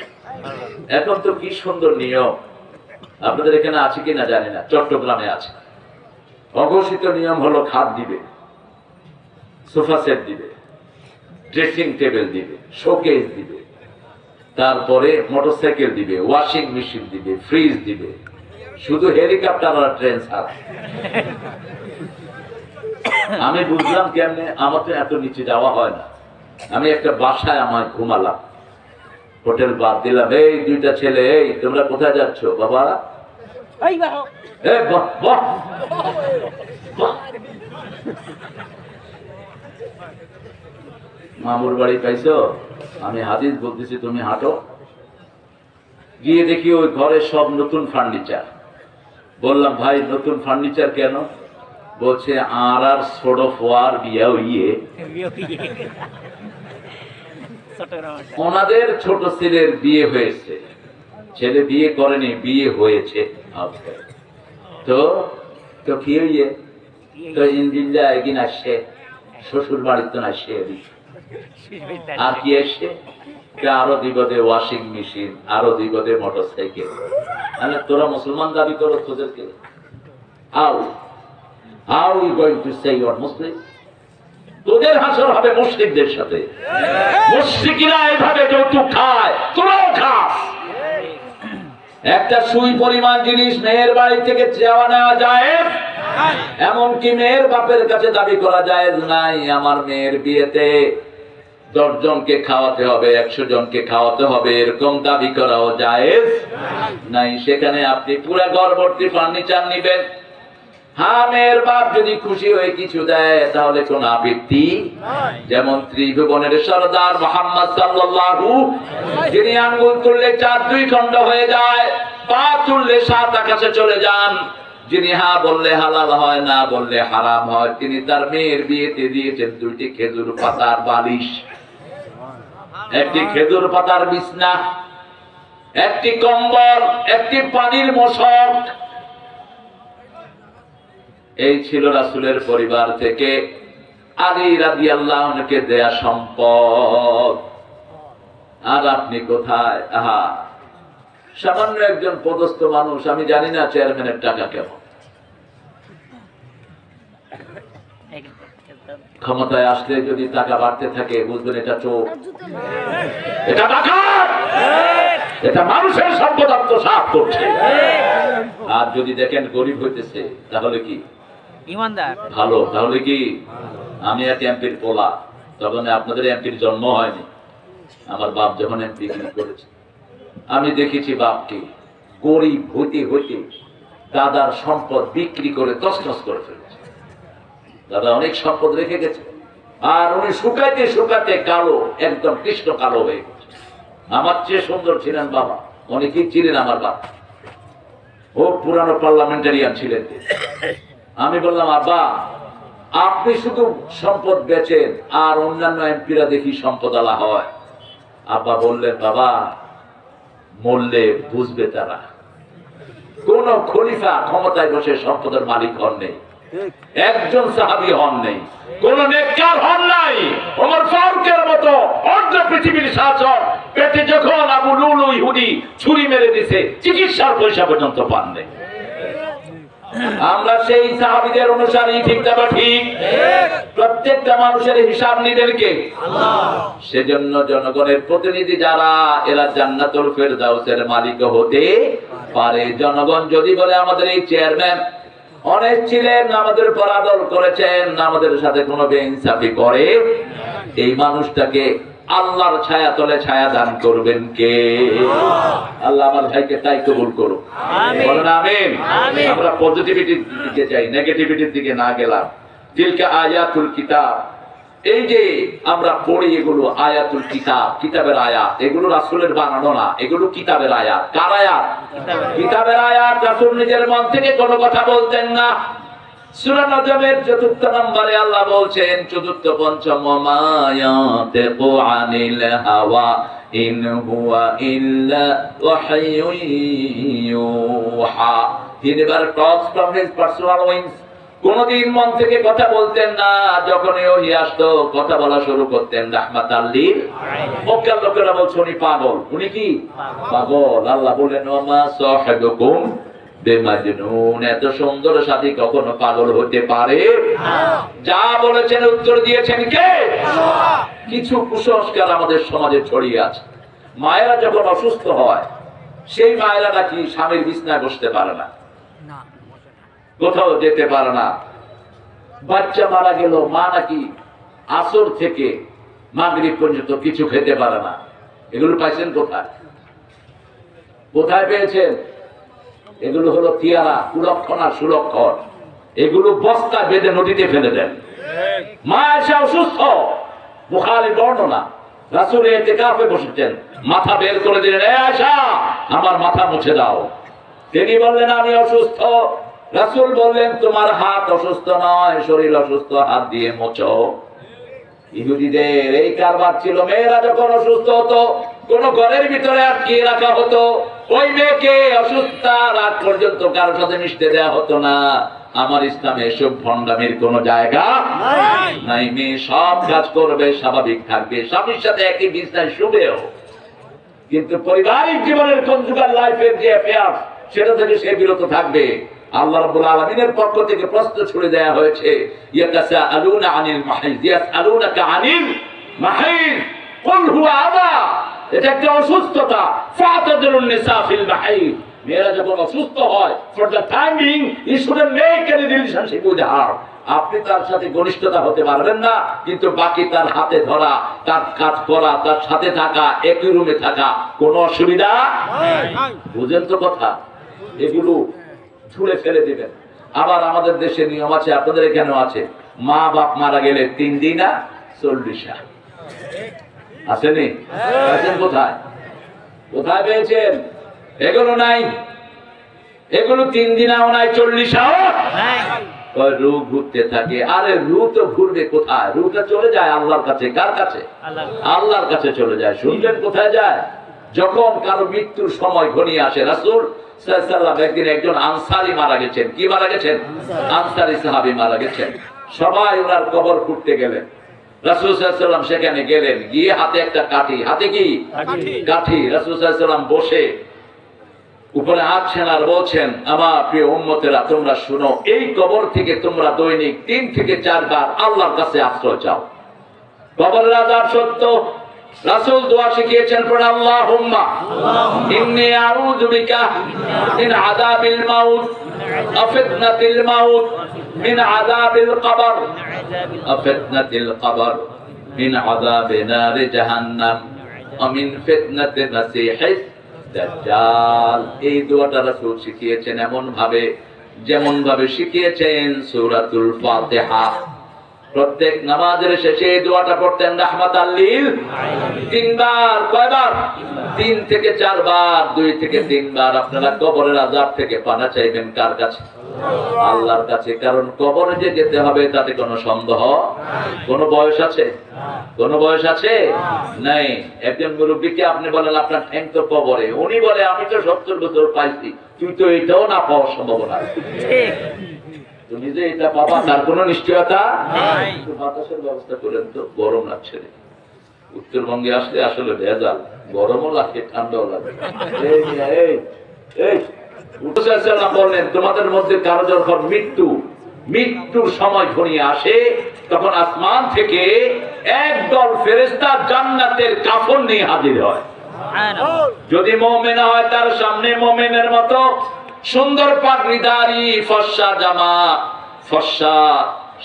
এখন তো কি সুন্দর নিয়ম, আপনাদের এখানে আছে কিনা জানি না, চট্টগ্রামে আছে। অঘোষিত নিয়ম হলো খাট দিবে, সোফা সেট দিবে, ড্রেসিং টেবিল দিবে, শোকেস দিবে, তারপরে মোটরসাইকেল দিবে, ওয়াশিং মেশিন দিবে, ফ্রিজ দিবে, শুধু হেলিকপ্টার আর ট্রেন ছাড়া। আমি বুঝলাম কেমনে, আমার তো এত নিচে যাওয়া হয় না। আমি একটা বাসায় আমার ঘুমালাম, হোটেল বাদ দিলাম। এই দুইটা ছেলে, এই তোমরা কোথায় যাচ্ছ বাবা? মামুর বাড়ি পাইছো? আমি হাদিস বলতেছি, তুমি হাঁটো। গিয়ে দেখি ওই ঘরে সব নতুন ফার্নিচার। বললাম ভাই নতুন ফার্নিচার কেন? বলছে আর ছোট ফোয়ার বিয়া হইয়ে ওনাদের ছোট ছেলের বিয়ে হয়েছে, ছেলে বিয়ে করেনি, বিয়ে হয়েছে। তো তো কি হইয়ে? তো ইঞ্জিন যায় একদিন আসছে, শ্বশুর বাড়ির তো আসছে, আর কি আসছে? আরো দিবদে ওয়াশিং মেশিন, আরো দিবদে মোটরসাইকেল। তোরা মুসলমান দাবি করো, তোদেরকে how you going to say you are Muslim? তোদের হাসর হবে মুশরিকদের সাথে। মুশরিকরা এইভাবে যৌতুক খায়, তোরাও খাস। একটা সুই পরিমাণ জিনিস মেয়ের বাড়ি থেকে চাওয়া নেওয়া যায়, এমনকি মেয়ের বাপের কাছে দাবি করা যায় নাই আমার মেয়ের বিয়েতে 10 জনকে খাওয়াতে হবে, 100 জনকে খাওয়াতে হবে, এরকম দাবি করাও জায়েজ নাই। সেখানে আপনি পুরো ঘর ভর্তি ফার্নিচার নিবেন। হ্যাঁ, মেয়ের বাপ যদি খুশি হয়ে কিছু দেয় তাহলে কোন আপত্তি। যেমন ত্রিভুবনের সরদার মুহাম্মদ সাল্লাল্লাহু, যিনি আঙ্গুল তুললে 4 খণ্ড হয়ে যায়, পা তুললে 7 আকাশে চলে যান, যিনি হ্যাঁ বললে হালাল হয়, না বললে হারাম হয়, তিনি তার মেয়ের বিয়েতে দিয়েছেন 2টি খেজুর পাতার বালিশ, 1টি খেজুর পাতার বিছনা, 1টি কম্বল, 1টি পানির মশক। এই ছিল রাসূলের পরিবার থেকে আলী রাদিয়াল্লাহু আনহুকে দেয়া সম্পদ। আর আপনি কোথায়? আহা, সামান্য একজন পদস্থ মানুষ, আমি জানি না চেয়ারম্যানের টাকা কেমন। ক্ষমতায় আসলে যদি টাকা বাড়তে থাকে বুঝবেন এটা চোর, এটা ডাকাত, এটা মানুষের সম্পদ আত্মসাৎ করছে। আর যদি দেখেন গরিব হইতেছে তাহলে কি ইমানদার ভালো? তাহলে কি? আমি এক এমপির পোলা, তখন আপনাদের এমপির জন্ম হয়নি, আমার বাপ যখন এমপি করেছে আমি দেখেছি বাপকে গরিব হইতে হইতে দাদার সম্পদ বিক্রি করে তছনছ করে ফেলেছে। দাদা অনেক সম্পদ রেখে গেছে, আর উনি শুকাইতে শুকাতে কালো, একদম কৃষ্ণ কালো হয়ে গেছে। আমার চেয়ে সুন্দর ছিলেন বাবা, অনেকেই ছিলেন আমার বাবা, ও পুরানো পার্লামেন্টারিয়ান ছিলেন। আমি বললাম আব্বা আপনি শুধু সম্পদ বেচেন আর অন্যান্য এমপিরা দেখি সম্পদ আলা হয়। আব্বা বললেন বাবা মরলে বুঝবে তারা, কোন খলিফা ক্ষমতায় বসে সম্পদের মালিক হন নেই, একজন সাহাবী হন নেই, কোন নেককার হন নাই। ওমর ফারুকের মতো অর্ধ পৃথিবীর শাসক পেটে যখন আবু লুলু ইহুদি ছুরি মেরে দিছে চিকিৎসার পয়সা পর্যন্ত পান নাই। আমরা সেই সাহাবীদের অনুসারী, ঠিক না ঠিক? প্রত্যেকটা মানুষের হিসাব নিবেন কে? আল্লাহ। সেজন্য জনগণের প্রতিনিধি যারা, এরা জান্নাতুল ফেরদাউসের মালিক হতে পারে। জনগণ যদি বলে আমাদের এই চেয়ারম্যান অনেক ছিলেন, আমাদের উপর আদর করেছেন, আমাদের সাথে কোনো বেইনসাফি করে, এই মানুষটাকে আল্লাহর ছায়া তলে ছায়া দান করবেন কে? আল্লাহ আমার ভাইকে তাই কবুল করুক, বলেন আমিন। আমরা পজিটিভিটির দিকে যাই, নেগেটিভিটির দিকে না গেলাম। তিলকা আয়াতুল কিতাব, এই যে আমরা পড়ি এগুলো আয়াতুল কিতাব, কিতাবের আয়াত, এগুলো রাসূলের বানানো না, এগুলো কিতাবের আয়াত। কার আয়াত? কিতাবের আয়াত। রাসূল নিজের মন থেকে কোনো কথা বলতেন না। সূরা নজমের 4 নম্বরে আল্লাহ বলছেন, 4 পঞ্চম আয়াতে কুআনিল হাওয়া ইন হুয়া ইল্লা ওয়াহয়ুন ইউহা। He never talks from his personal wings. কোনদিন মন থেকে কথা বলতেন না, যখন ওহী আসতো কথা বলা শুরু করতেন রাহমাতাল লিল আলামিন। মক্কার লোকেরা বলছে উনি পাগল। উনি কি পাগল? আল্লাহ বলেন ওমা সাহিবুকুম বেমাজনুন, এত সুন্দর সাথী কখনো পাগল হতে পারে না। যা বলেছেন উত্তর দিয়েছেন কে? আল্লাহ। কিছু কুসংস্কার আমাদের সমাজে ছড়িয়ে আছে। মায়েরা যখন অসুস্থ হয়, সেই মায়েরা নাকি স্বামীর বিছানায় বসতে পারে না, কোথাও যেতে পারে না। বাচ্চা মারা গেল, মা নাকি আসর থেকে মাগরিব পর্যন্ত কিছু খেতে পারে না। এগুলো পাইছেন কোথায়? কোথায় পেয়েছেন? এগুলো হলো তিয়ারা, কুলক্ষণ আর সুলক্ষণ। এগুলো বস্তা বেঁধে নদীতে ফেলে দেন। মা এসে অসুস্থ, বুখারীর বর্ণনা, রাসূল ইতিকাফে বসেছেন, মাথা বের করে দিলেন, এ আয়েশা আমার মাথা মুছে দাও। তিনি বললেন আমি অসুস্থ। রাসূল বললেন তোমার হাত অসুস্থ নয়, শরীর অসুস্থ, হাত দিয়ে মোছো। ইহুদিদের এই কারবার ছিল। মেয়েরা যখন অসুস্থ হতো কোন ঘরের ভিতরে আটকিয়ে রাখা হতো, ওই মেয়েকে অসুস্থ রাত পর্যন্ত কারোর সাথে মিশতে দেওয়া হতো না। আমার ইসলামে এসব ভণ্ডামির কোন জায়গা নাই। মেয়ে সব কাজ করবে, স্বাভাবিক থাকবে, স্বামীর সাথে একই বিছানায় শুবেও, কিন্তু পারিবারিক জীবনের কনজুগাল লাইফের যে অ্যাফেয়ার সেটা থেকে সে বিরত থাকবে। আল্লাহ রাব্বুল আলামিনের পক্ষ থেকে প্রশ্ন ছুড়ে দেয়া হয়েছে, ইয়াতাসাআলুনা আনিল মাহিদ ইয়াসআলুনাকা আনিল মাহিদ কুল হুয়া আযা, এটা একটা অসুস্থতা, ফাতাদুরুন নিসা ফিল মাহিদ, মেয়েরা যখন অসুস্থ হয় for the time being you shouldn't make any relationship with her. আপনি তার সাথে ঘনিষ্ঠতা হতে পারবেন না, কিন্তু বাকি তার হাতে ধরা, তার কাজ করা, তার সাথে থাকা, একই রুমে থাকা, কোনো অসুবিধা বুঝেন তো কথা? এগুলো ছুঁড়ে ফেলে দিবেন। আবার আমাদের দেশে নিয়ম আছে, আপনাদের এখানেও আছে, মা বাপ মারা গেলে 3 দিন 40 আসেনি? আছেন কোথায়? কোথায় পেয়েছেন? এগুলো নাই, এগুলো 3 দিনাও নাই, 40 রু ঘুরতে থাকে। আরে রু তো ঘুরবে কোথায়? রুটা চলে যায় আল্লাহর কাছে। কার কাছে? আল্লাহর কাছে চলে যায়। শুনলেন কোথায় যায়? যখন কারো মৃত্যুর সময় ঘনিয়ে আসে, রাসূল সাল্লাল্লাহু আলাইহি ওয়াসাল্লাম একদিন একজন আনসারী মারা গেছেন। কি মারা গেছেন? আনসারী সাহাবী মারা গেছেন। সবাই ওনার কবর খুঁড়তে গেলেন। রাসূল সাল্লাল্লাহু আলাইহি ওয়াসাল্লাম সেখানে গেলেন, গিয়ে হাতে একটা কাঠি, হাতে কি কাঠি, রাসূল সাল্লাল্লাহু আলাইহি ওয়াসাল্লাম বসে উপরে আছেন আর বলছেন, আমার প্রিয় উম্মতেরা তোমরা শুনো, এই কবর থেকে তোমরা দৈনিক 3 থেকে 4 বার আল্লাহর কাছে আশ্রয় চাও। কবরের আযাব সত্য, রাসূল দোয়া শিখিয়েছেন, পড়ে আল্লাহুম্মা ইন্নী আউযু বিকা মিন আযাবিল মাউত ওয়া ফিতনাতিল মাউত মিন আযাবিল কবর ওয়া ফিতনাতিল কবর মিন আযাবি নারি জাহান্নাম ওয়া মিন ফিতনাতিল মাসীহিদ দাজ্জাল। এই দোয়াটা রাসূল শিখিয়েছেন যেমন ভাবে শিখিয়েছেন সূরাতুল ফাতিহা। প্রত্যেক নামাজের শেষে এই দোয়াটা পড়তেন, রাহমাতাল লিল আলামিন। 3 বার। কয়বার? 3 থেকে 4 বার, 2 থেকে 3 বার। আপনারা কবরের আযাব থেকে পানা চাইবেন কার কাছে? আল্লাহর কাছে। কারণ কবরে যে যেতে হবে তাতে কোনো সন্দেহ, কোনো বয়স আছে? কোনো বয়স আছে? নাই। একজন মুরব্বীকে আপনি বলেন আপনার ঠ্যাং তো কবরে, উনি বলে আমি তো 70 বছর পাইছি, তুই তো এটাও না পাওয়ার সম্ভাবনা আছে। তুমি যে এটা পাবা তার কোনো নিশ্চয়তা নাই। বাতাসের ব্যবস্থা করেন তো, গরম লাগছে। উত্তরবঙ্গে আসলে আসলে ভেজাল, গরমও লাগে ঠান্ডাও লাগে। বললেন তোমাদের মধ্যে কারো যখন মৃত্যুর সময় ঘনিয়ে আসে, তখন আসমান থেকে একদল ফেরেশতা জান্নাতের কাফন নিয়ে হাজির হয়। যদি মুমিন হয় তার সামনে মুমিনের মতো সুন্দর পাগড়িদারি, ফর্সা জামা, ফর্সা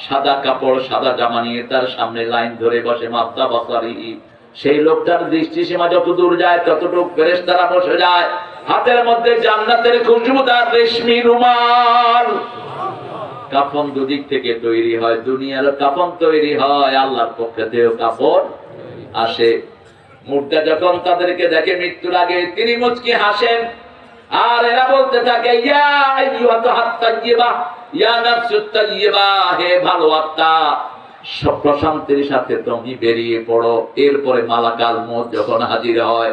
সাদা কাপড়, সাদা জামা নিয়ে তার সামনে লাইন ধরে বসে মাফতা বসারি। সেই লোকটার দৃষ্টিসীমা যত দূর যায় ততটুকু ফেরেশতারা বসে যায়। হাতের মধ্যে জান্নাতের খুশবুদার রেশমি রুমাল। কাফন দুদিক থেকে তৈরি হয়, দুনিয়ারও কাফন তৈরি হয়, আল্লাহর পক্ষ থেকেও কাফন আসে। মুর্দা যখন তাদেরকে দেখে মৃত্যুর আগে, তিনি মুচকি হাসেন আর এরা বলতে থাকে, ইয়া আইয়ুহাত তাইয়্যিবা ইয়া নাফসুত তাইয়্যিবা, হে ভালো আত্মা, প্রশান্তির সাথে তুমি বেরিয়ে পড়ো। এরপরে মালাকাল মউত যখন হাজির হয়,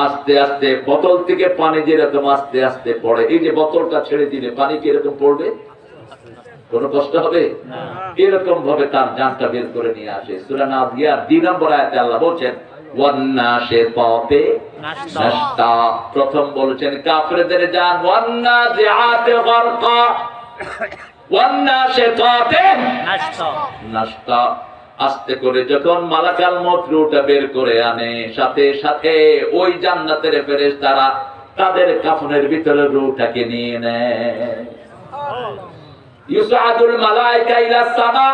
আস্তে আস্তে বোতল থেকে পানি যেরকম আস্তে আস্তে পড়ে, এই যে বোতলটা ছেড়ে দিলে পানি কি এরকম পড়বে? কোনো কষ্ট হবে না। এরকম ভাবে তার জানটা বের করে নিয়ে আসে। সূরা নাজিয়ার 2 নম্বর আয়াতে আল্লাহ বলেন ওয়ান্নাশিতাতে নাশতা। প্রথম বলেছেন কাফেরদের জান, ওয়ান্নাজিআতে গারকা, ওয়ান্নাশিতাতে নাশতা। আস্তে করে যখন মালাকাল মউত রূহটা বের করে আনে, সাথে সাথে ওই জান্নাতের ফেরেশতারা তাদের কাফনের ভিতরে রূহটাকে নিয়ে নেয়। ইউসাদুল মালায়েকা ইলা সামা,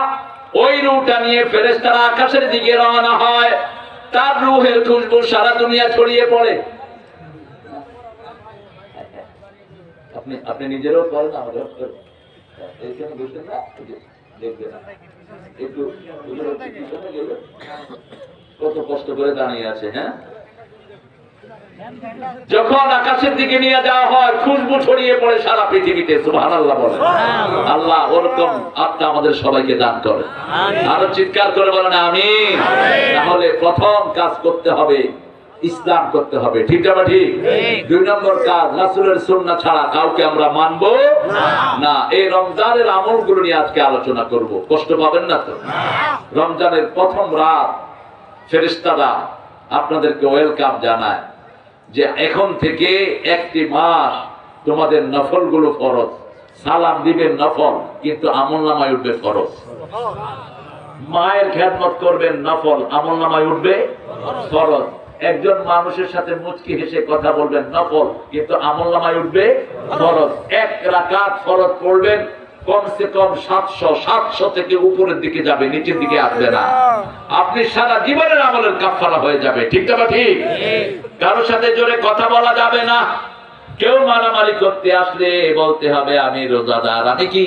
ওই রূহটা নিয়ে ফেরেশতারা আকাশের দিকে রওনা হয়। তার রূহের খুশবু সারা দুনিয়া ছড়িয়ে পড়ে। আপনি নিজেরও করেন, আমারও করেন। এইখানে বসে না দেখবে না, একটু কত কষ্ট করে দাঁড়িয়ে আছে। হ্যাঁ, যখন আকাশের দিকে নিয়ে যাওয়া হয়, খুশবু ছড়িয়ে পড়ে সারা পৃথিবীতে। সুবহানাল্লাহ বলেন। আল্লাহ ওরকম আত্মা আমাদের সবাইকে দান করেন। আরো চিৎকার করে বলেন আমিন। তাহলে প্রথম কাজ করতে হবে, ইসলাম করতে হবে। ঠিক না? ঠিক। 2 নম্বর কাজ, রাসূলের সুন্নাহ ছাড়া কাউকে আমরা মানব না। এই রমজানের আমলগুলো নিয়ে আজকে আলোচনা করব। কষ্ট পাবেন না তো? রমজানের প্রথম রাত ফেরেশতারা আপনাদেরকে ওয়েলকাম জানায় যে এখন থেকে 1টি মাস তোমাদের নফলগুলো ফরজ, সালাম দিবেন নফল, কিন্তু আমলনামায় উঠবে ফরজ। মায়ের খেদমত করবেন নফল, আমলনামায় উঠবে ফরজ। একজন মানুষের সাথে মুচকি হেসে কথা বলবেন নফল, কিন্তু আমলনামায় উঠবে ফরজ। এক রাকাত ফরজ পড়বেন, কমসে কম 700 থেকে উপরের দিকে যাবে, নিচের দিকে আসবে না। আপনি সারা জীবনের আমলের কাফারা হয়ে যাবে। ঠিক না ঠিক? কারোর সাথে জোরে কথা বলা যাবে না। কেউ মারামারি করতে আসলে বলতে হবে আমি রোজাদার। আমি কি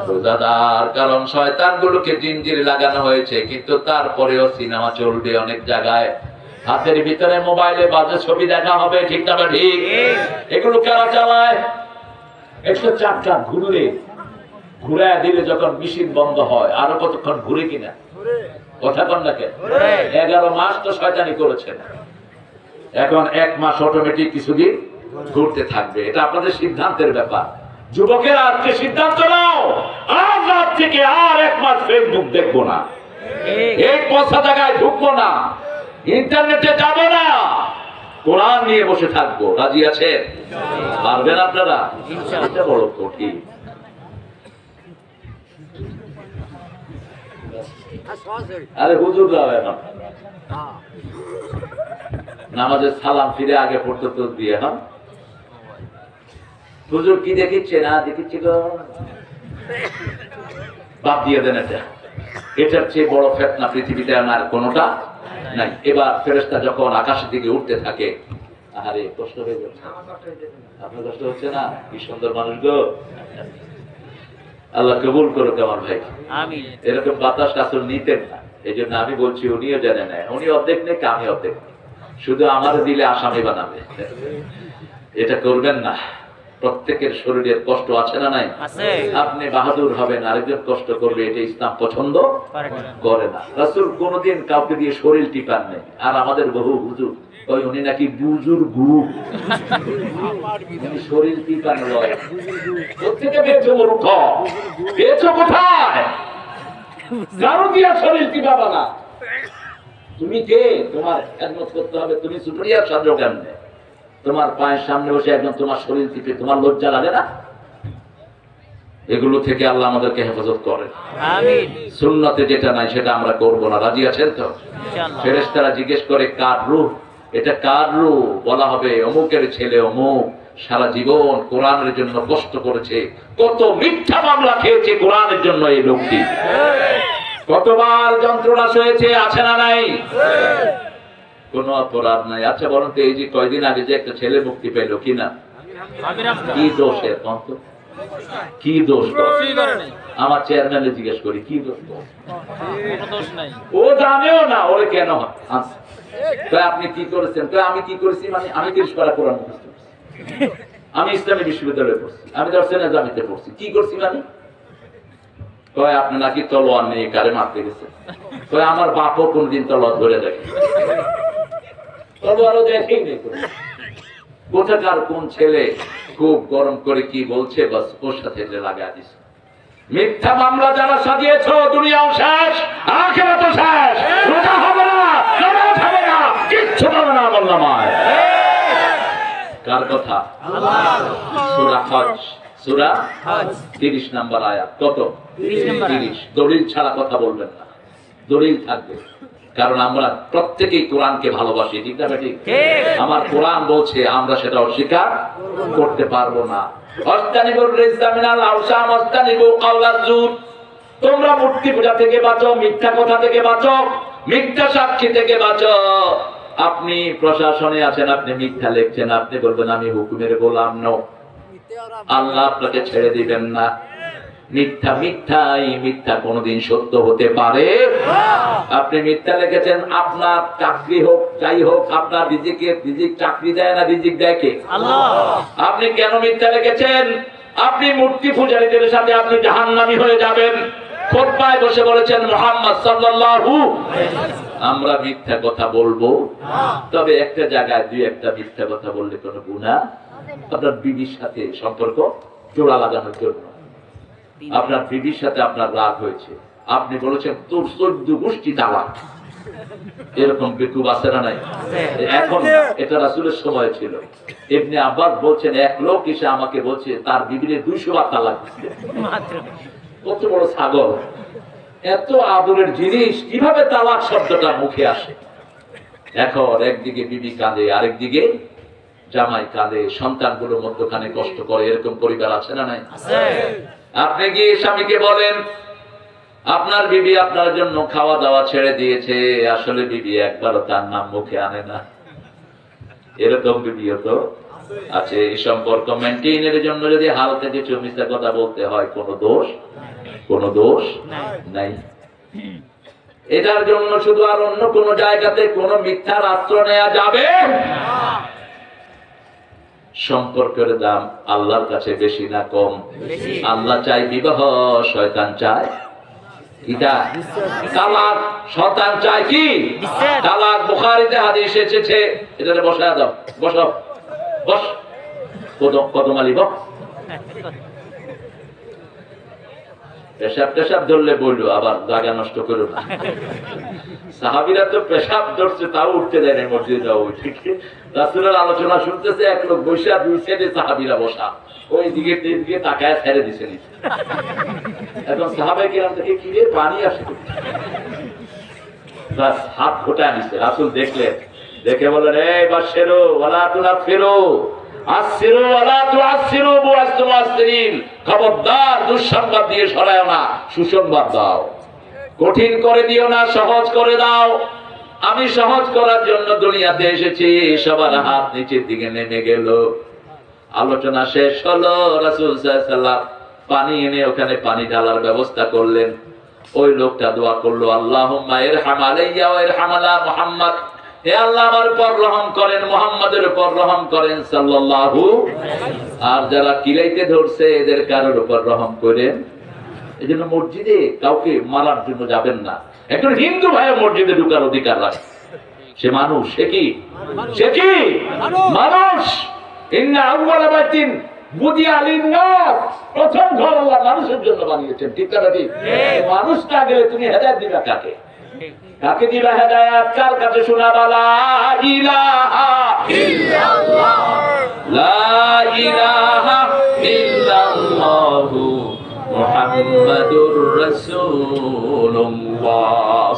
রোজাদার? কারণ শয়তানগুলোকে জিনজিরে লাগানো হয়েছে, কিন্তু তারপরেও সিনেমা চলবে অনেক জায়গায়, হাতের ভিতরে মোবাইলে বাজে ছবি দেখা হবে। ঠিক না ঠিক? এগুলো কারা চালায়? 104 টা ঘুরে দিলে যখন মেশিন বন্ধ হয়, আরো কতক্ষণ ঘুরে কিনা কথা কন না কেন? 11 মাস তো শয়তানি করেছেন, এখন 1 মাস অটোমেটিক কিছুদিন ঘুরতে থাকবে। এটা আপনাদের সিদ্ধান্তের ব্যাপার। যুবকেরা আজকে সিদ্ধান্ত নাও, আজ রাত থেকে আর 1 মাস ফেসবুক দেখবো না, এই পয়সা জায়গায় ঢুকবো না, ইন্টারনেটে যাবো না, কোরআন নিয়ে বসে থাকবো। রাজি আছেন? পারবেন আপনারা? এটা বড় কঠিন। আরে হুজুর নামাজের সালাম ফিরে আগে পড়তে তো দিয়ে, হ্যাঁ হুজুর কি দেখিচ্ছে না দেখিচ্ছিল, বাদ দিয়ে দেন। এটার চেয়ে বড় ফেতনা পৃথিবীতে আর কোনোটা নাই। এবার ফেরেশতা যখন আকাশের দিকে উঠতে থাকে, আরে কষ্ট হয়ে যাচ্ছে, আপনার কষ্ট হচ্ছে না? কি সুন্দর মানুষ গো, আল্লাহ কবুল করুক আমার ভাই। আমিন। এরকম বাতাস আসলে নিতেন না, এই জন্য আমি বলছি উনিও জানে না, উনি অর্ধেক নেই, আমি অর্ধেক নেই, শুধু আমার দিলে আসামি বানাবে। এটা করবেন না। প্রত্যেকের শরীরের কষ্ট আছে না নাই? আপনি বাহাদুর হবেন, আরেকজন কষ্ট করবে, এটা ইসলাম পছন্দ করে না। রাসূল কোনদিন কাউকে দিয়ে শরীর টিপান নেই। আর আমাদের বহু হুজুর ওই উনি নাকি বুজুর্গ, শরীর টিপান লয়। প্রত্যেকে পেয়েছো মূর্খ, পেয়েছো কোথায়? কারো দিয়া শরীর টিপাবা না। তুমি কে? তোমার খেদমত করতে হবে। তুমি সুপ্রিয়ার সাহায্য কেমনে? তোমার পায়ের সামনে বসে একজন তোমার শরীর টিপে, তোমার লজ্জা লাগে না? এগুলো থেকে আল্লাহ আমাদেরকে হেফাজত করে। আমিন। সুন্নতে যেটা নাই সেটা আমরা করব না। রাজি আছেন তো? ইনশাআল্লাহ। ফেরেশতারা জিজ্ঞেস করে কার রূহ? এটা কার রূহ? বলা হবে অমুকের ছেলে অমুক, সারা জীবন কোরআনের জন্য কষ্ট করেছে, কত মিথ্যা মামলা খেয়েছে কোরআনের জন্য এই লোকটি, কতবার যন্ত্রণা সয়েছে, আছে না নাই? কোন অপরাধ নাই। আচ্ছা বলুন তো, এই যে কয়দিন আগে যে একটা ছেলে মুক্তি পেল, কি না, কি দোষ এর? কি দোষ? আমার চেয়ারম্যানে জিজ্ঞেস করি কি দোষ? ও জানেও না ওরে কেন আপনি কি করেছেন? আমি কি করেছি মানে আমি 30 পারা কোরআন মুখস্থ করছি, আমি ইসলামী বিশ্ববিদ্যালয়ে পড়ছি, আমি দর্শনে জামিতে পড়ছি, কি করছি মানে? কয় আপনি নাকি তলোয়ার নিয়ে কারে মারতে গেছে। কয় আমার বাপও কোনদিন তলোয়ার ধরে দেখে, তলোয়ারও দেখেই নেই। কোথাকার কোন ছেলে খুব গরম করে কি বলছে, বাস ওর সাথে লাগা দিছে। মিথ্যা মামলা যারা সাজিয়েছ, দুনিয়াও শেষ, আখিরাতও শেষ। রোজা হবে না, নামাজ হবে না, কিচ্ছু হবে না আমলনামায়। কার কথা? সূরা হজ, সূরা হজ 30 নম্বর আয়াত। কত? 30। দলিল ছাড়া কথা বলবেন না, দলিল থাকবে। কারণ আমরা প্রত্যেকেই কোরআনকে ভালোবাসি। ঠিক না ঠিক? আমার কোরআন বলছে, আমরা সেটা অস্বীকার করতে পারবো না। তোমরা মূর্তি পূজা থেকে বাঁচো, মিথ্যা কথা থেকে বাঁচো, মিথ্যা সাক্ষী থেকে বাঁচো। আপনি প্রশাসনে আছেন, আপনি মিথ্যা লিখছেন, আপনি বলবেন আমি হুকুমের গোলাম নও, আল্লাহ আপনাকে ছেড়ে দিবেন না। মিথ্যা মিথ্যাই, মিথ্যা কোনদিন সত্য হতে পারে। আপনি মিথ্যা লিখেছেন, আপনার চাকরি হোক যাই হোক, আপনার রিজিক চাকরি দেয় না, রিজিক দেয় কে? আল্লাহ। আপনি কেন মিথ্যা লিখেছেন? আপনি মূর্তি পূজারীদের সাথে আপনি জাহান্নামী হয়ে যাবেন। খুতবায় বসে বলেছেন মুহাম্মদ সাল্লাল্লাহু আলাইহি ওয়াসাল্লাম, আমরা মিথ্যা কথা বলবো, তবে একটা জায়গায় দুই একটা মিথ্যা কথা বললে কোনো গুনাহ। আপনার বিবির সাথে সম্পর্ক জোড়া লাগানোর জন্য, আপনার বিবির সাথে আপনার রাগ হয়েছে, আপনি বলেছেন তোর 14 গোষ্ঠী তালাক, এরকম বেকুব আছে না নাই? এখন এটা রাসূলের সময় ছিল। ইবনে আব্বাস বলছেন, এক লোক এসে আমাকে বলছে তার বিবিরে 200 বার তালাক দিয়েছে। কত বড় ছাগল! এত আদরের জিনিস কিভাবে তালাক শব্দটা মুখে আসে? এখন একদিকে বিবি কাঁদে, আরেকদিকে জামাই কাঁদে, সন্তানগুলো মধ্যখানে কষ্ট করে। এরকম পরিবার আছে না নাই? আপনি গিয়ে স্বামীকে বলেন আপনার বিবি আপনার জন্য খাওয়া দাওয়া ছেড়ে দিয়েছে, আসলে বিবি একবারও তার নাম মুখে আনে না। এরকম বিবিও তো আছে। এই সম্পর্ক মেনটেইনের জন্য যদি হালকা কিছু মিথ্যা কথা বলতে হয়, কোনো দোষ নাই। এটার জন্য শুধু আর অন্য কোন জায়গাতে কোন মিথ্যার আশ্রয় নেওয়া যাবে না। সম্পর্কের দাম আল্লাহর কাছে বেশি না কম? আল্লাহ চাই বিবাহ, শয়তান চায় কিটা? তালাক। শয়তান চায় কি? তালাক। বুখারীতে হাদিস এসেছে, এটারে বসায় দাও, বসাও, বস, কদম আলী বস। পেশাব ধরলে বললো, আবার জায়গা নষ্ট করো না। সাহাবীরা তো পেশাব ধরছে তাও উঠতে দেয় না, মসজিদে যাও। রাসূলের আলোচনা শুনতেছে, এক লোক বসে, দুই সাইডে সাহাবীরা বসা, ওই দিকে দিকে তাকায় ছেড়ে দিছে নিচে। এখন সাহাবায়ে কেরাম থেকে কি রে পানি আসে, বাস হাত ফোটায় নিছে। রাসূল দেখলেন, দেখে বলেন, এই বাশিরু ওয়ালা তুনাফিরু, আসিরু ওয়ালা তুআসিরু বুআসতু মুআসসিরিন। খবরদার দুঃসংবাদ দিয়ে সরায়ও না, সুসংবাদ দাও। কঠিন করে দিও না, সহজ করে দাও। আমি সহজ করার জন্য দুনিয়াতে এসেছি। সবার হাত নিচের দিকে নেমে গেল। আলোচনা শেষ হলো, রাসূল সাল্লাল্লাহু আলাইহি ওয়াসাল্লাম পানি এনে ওখানে পানি ঢালার ব্যবস্থা করলেন। ওই লোকটা দোয়া করলো, আল্লাহুম্মা ইরহাম আলাইয়া ওয়া ইরহাম আলা মুহাম্মদ। হে আল্লাহ, আমার উপর রহম করেন, মুহাম্মাদের উপর রহম করেন সাল্লাল্লাহু। আর যারা কিলাইতে ধরছে এদের কারোর উপর রহম করেন। এজন্য মসজিদে কাউকে মারার জন্য যাবেন না। একজন হিন্দু ভাই মসজিদে ঢোকার অধিকার রাখে। সে মানুষ, সে কি মানুষ। ইন্না আউওয়ালা বাইতিন বুদিয়া লিন-নাস, প্রথম ঘর আল্লাহ মানুষের জন্য বানিয়েছেন। ঠিক না ঠিক? মানুষ না গেলে তুমি হেদায়েত দিবা কাকে? কাকে দিবা হেদায়েত? কার কাছে শোনাবা লা ইলাহা ইল্লাল্লাহ, লা ইলাহা ইল্লাল্লাহু মুহাম্মাদুর রাসূলুল্লাহ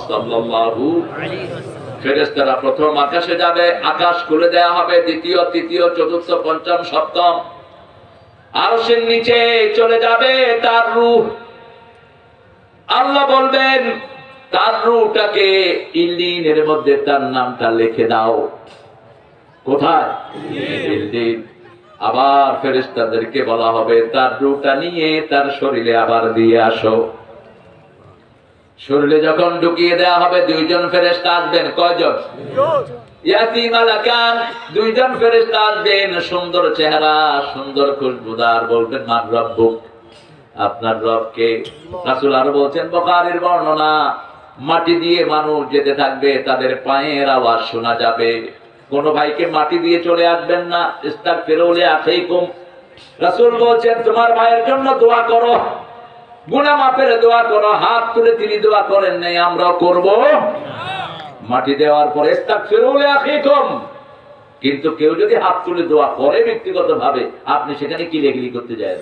সাল্লাল্লাহু আলাইহি ওয়াসাল্লাম। ফেরেশতারা প্রথম আকাশে যাবে, আকাশ খুলে দেয়া হবে। দ্বিতীয়, তৃতীয়, চতুর্থ, পঞ্চম, সপ্তম। আরশের নিচে চলে যাবে তার রূহ। আল্লাহ বলবেন তার রূহটাকে ইল্লিনের মধ্যে তার নামটা লিখে দাও। কোথায়? ইল্লিন। আবার ফেরেশতাদেরকে বলা হবে তার রূহটা নিয়ে তার শরীরে আবার দিয়ে আসো। শরীরে যখন ঢুকিয়ে দেয়া হবে, দুইজন ফেরেশতা আসবেন। কয়জন? ইয়াতি মালাকান, দুইজন ফেরেশতা আসবেন, সুন্দর চেহারা, সুন্দর খুশবুদার। বলবেন মান রব্বুক, আপনার রব কে? রাসূল আর বলছেন, বুখারীর বর্ণনা, মাটি দিয়ে মানুষ যেতে থাকবে, তাদের পায়ের আওয়াজ শোনা যাবে। কোন ভাইকে মাটি দিয়ে চলে আসবেন না। ইস্তাগফিরু লিআখিকুম, রাসূল বলছেন তোমার ভাইয়ের জন্য দোয়া করো, গুনাহ মাফের দোয়া করো। হাত তুলে তিনি দোয়া করেন নাই, আমরাও করব। মাটি দেওয়ার পরে ইস্তাগফিরু লিআখিকুম, কিন্তু কেউ যদি হাত তুলে দোয়া করে ব্যক্তিগতভাবে, আপনি সেখানে কিলাকিলি করতে যায়।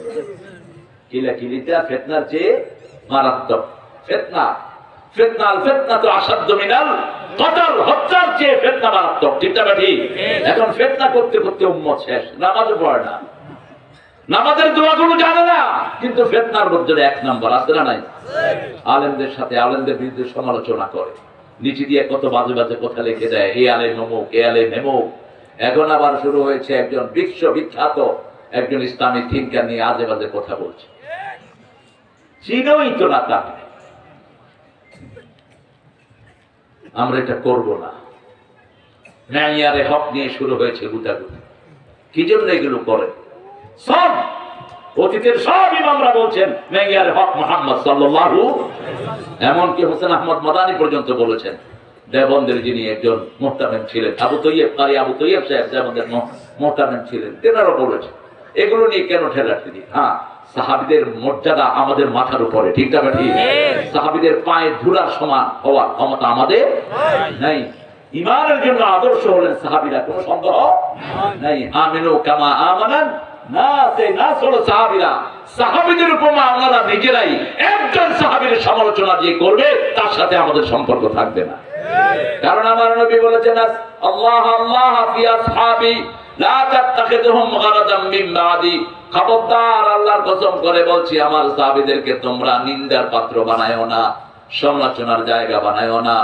কিলাকিলিটা ফিতনার চেয়ে মারাত্মক। ফিতনাল ফিতনাতু আশাদ্দু মিনাল কতল, হত্যার চেয়ে ফিতনা মারাত্মক। ঠিক না ঠিক? এখন ফিতনা করতে করতে উম্মত শেষ, নামাজও পড়ে না, নামাজের দোয়াগুলো জানে না, কিন্তু ফিতনার মধ্যে এক নাম্বার। আছে না নাই? আলেমদের সাথে আলেমদের বিরুদ্ধে সমালোচনা করে, নিচে দিয়ে কত বাজে বাজে কথা লিখে দেয়, এ আলেম অমুক, এ আলেম এমুক। এখন আবার শুরু হয়েছে একজন বিশ্ববিখ্যাত একজন ইসলামিক থিঙ্কার নিয়ে আজে বাজে কথা বলছে। চিনোই তো না তাকে। আমরা এটা করব না। মেয়ারে হক নিয়ে শুরু হয়েছে গুটাগুটি। কি জন্য এগুলো করে? সব অতীতের সব ইমামরা বলছেন মেয়ারে হক মুহাম্মদ সাল্লাল্লাহু, এমনকি হোসেন আহমদ মাদানী পর্যন্ত বলেছেন। দেওবন্দের যিনি একজন মুহতামিম ছিলেন, আবু তৈয়ব, কারি আবু তৈয়ব সাহেব দেওবন্দের মুহতামিম ছিলেন, তেনারও বলেছেন। এগুলো নিয়ে কেন ঠেলাঠেলি? হ্যাঁ, সাহাবীদের মর্যাদা আমাদের মাথার উপরে, ঠিক না ঠিক? সাহাবীদের পায়ের ধুলার সমান হওয়ার ক্ষমতা আমাদের নাই। ঈমানের জন্য আদর্শ হলেন সাহাবীরা, কোনো সন্দেহ নাই। আমিনু কামা আমানান নাস, এই নাস হলো সাহাবীরা। সাহাবীদের উপমা আমরা নিজেরাই। একজন সাহাবীর সমালোচনা যে করবে তার সাথে আমাদের সম্পর্ক থাকবে না। কারণ আমার নবী বলেছেন, আল্লাহ আল্লাহ ফি আসহাবি লা তাত্তাখিযুহুম গারাদাম মিন বাদি। খবরদার, আল্লাহর কসম করে বলছি, আমার সাহাবীদেরকে তোমরা নিন্দার পাত্র বানায়ো না, সমালোচনার জায়গা বানায়ো না।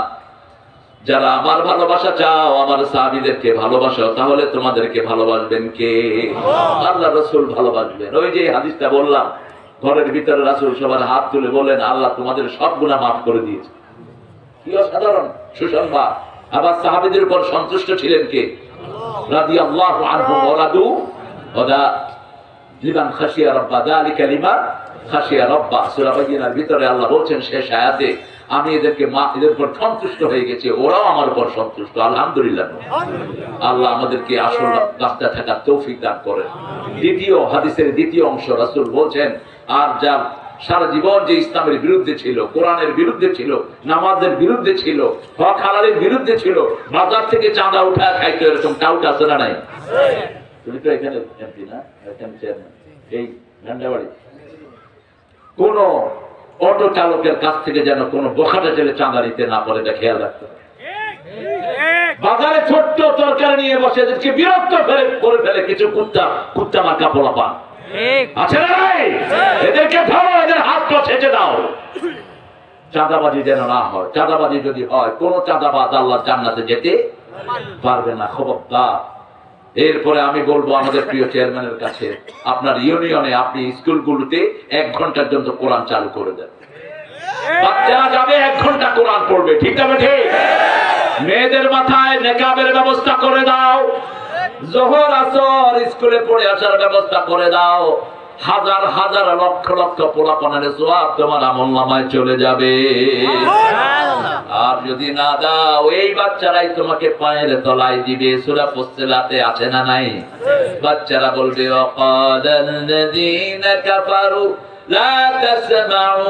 যারা আমার ভালোবাসা চাও, আমার সাহাবীদেরকে ভালোবাসো, তাহলে তোমাদেরকে ভালোবাসবেন কে? আল্লাহ রাসূল ভালোবাসবেন। ওই যে হাদিসটা বললাম, ঘরের ভিতরে রাসূল সবার হাত তুলে বলেন, আল্লাহ তোমাদের সব গুনাহ মাফ করে দিয়েছে। কি অসাধারণ সুসংবাদ! আবার সাহাবীদের উপর সন্তুষ্ট ছিলেন কে? রাদিয়াল্লাহু আনহুম ওয়া রাদু ওয়া লিমান খাশিয়া রাব্বা যালিকা লিমান খাশিয়া রাব্বা। সূরা বায়িনার ভিতরে আল্লাহ বলেন শেষ আয়াতে, আমি এদের উপর সন্তুষ্ট হয়ে গেছি, ওরাও আমার উপর সন্তুষ্ট। আলহামদুলিল্লাহ। আল্লাহ আমাদেরকে আসল রাস্তায় থাকার তৌফিক দান করেন। দ্বিতীয় হাদিসের দ্বিতীয় অংশ, রাসূল বলছেন, আর যা সারা জীবন যে ইসলামের বিরুদ্ধে ছিল, কোরআনের বিরুদ্ধে ছিল, নামাজের বিরুদ্ধে ছিল, হক হালালের বিরুদ্ধে ছিল, বাজার থেকে চাঁদা উঠায় খাইতো, এরকম টাউট আছে না নাই? তুমি তো এখানে এমপি না, এখানে চেয়ারম্যান, এই ঝান্ডাবাড়ি। কোন অটো চালকের কাছ থেকে যেন কোন বোখাটা ছেলে চাঁদা নিতে না পারে, এটা খেয়াল রাখতে হবে। বাজারে ছোট্ট তরকারি নিয়ে বসে এদেরকে বিরক্ত করে ফেলে কিছু কুত্তা মার্কা পোলাপান আছে না নাই? এদেরকে ধরো, এদের হাত পা ছেঁচে দাও। চাঁদাবাজি যেন না হয়। চাঁদাবাজি যদি হয়, কোন চাঁদাবাজ আল্লাহর জান্নাতে যেতে পারবে না, খবরদার। এরপরে আমি বলবো আমাদের প্রিয় চেয়ারম্যানের কাছে, আপনার ইউনিয়নে, আপনি স্কুলগুলোতে 1 ঘন্টার জন্য কোরআন চালু করে দেন। বাচ্চারা যাবে 1 ঘন্টা কোরআন পড়বে, ঠিক না ঠিক? মেয়েদের মাথায় নেকাবের ব্যবস্থা করে দাও। জোহর আসর স্কুলে পড়ে আসার ব্যবস্থা করে দাও। হাজার হাজার লক্ষ লক্ষ পোলাপানের সওয়াব তোমার আমলনামায় চলে যাবে। আর যদি না দাও, এই বাচ্চারাই তোমাকে পায়ের তলায় দিবে। সূরা ফুসসিলাতে আছে না নাই? বাচ্চারা বলবে, ওয়াকালাল্লাযীনা কাফারু লা তাসমাউ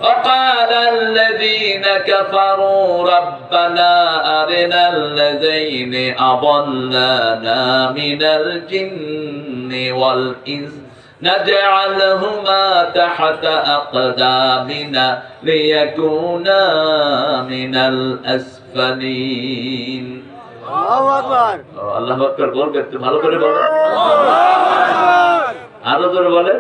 ওয়াকালাল্লাযীনা কাফারু রাব্বানা আরিনাল্লাযীনা আদাল্লানা মিনাল জিন্নি ওয়াল ইনস نجعلهما تحت أقدامنا ليكونا من الأسفلين। الله أكبر। الله أكبر বলবে, একটু ভালো করে বলো, আরো জোরে বলে,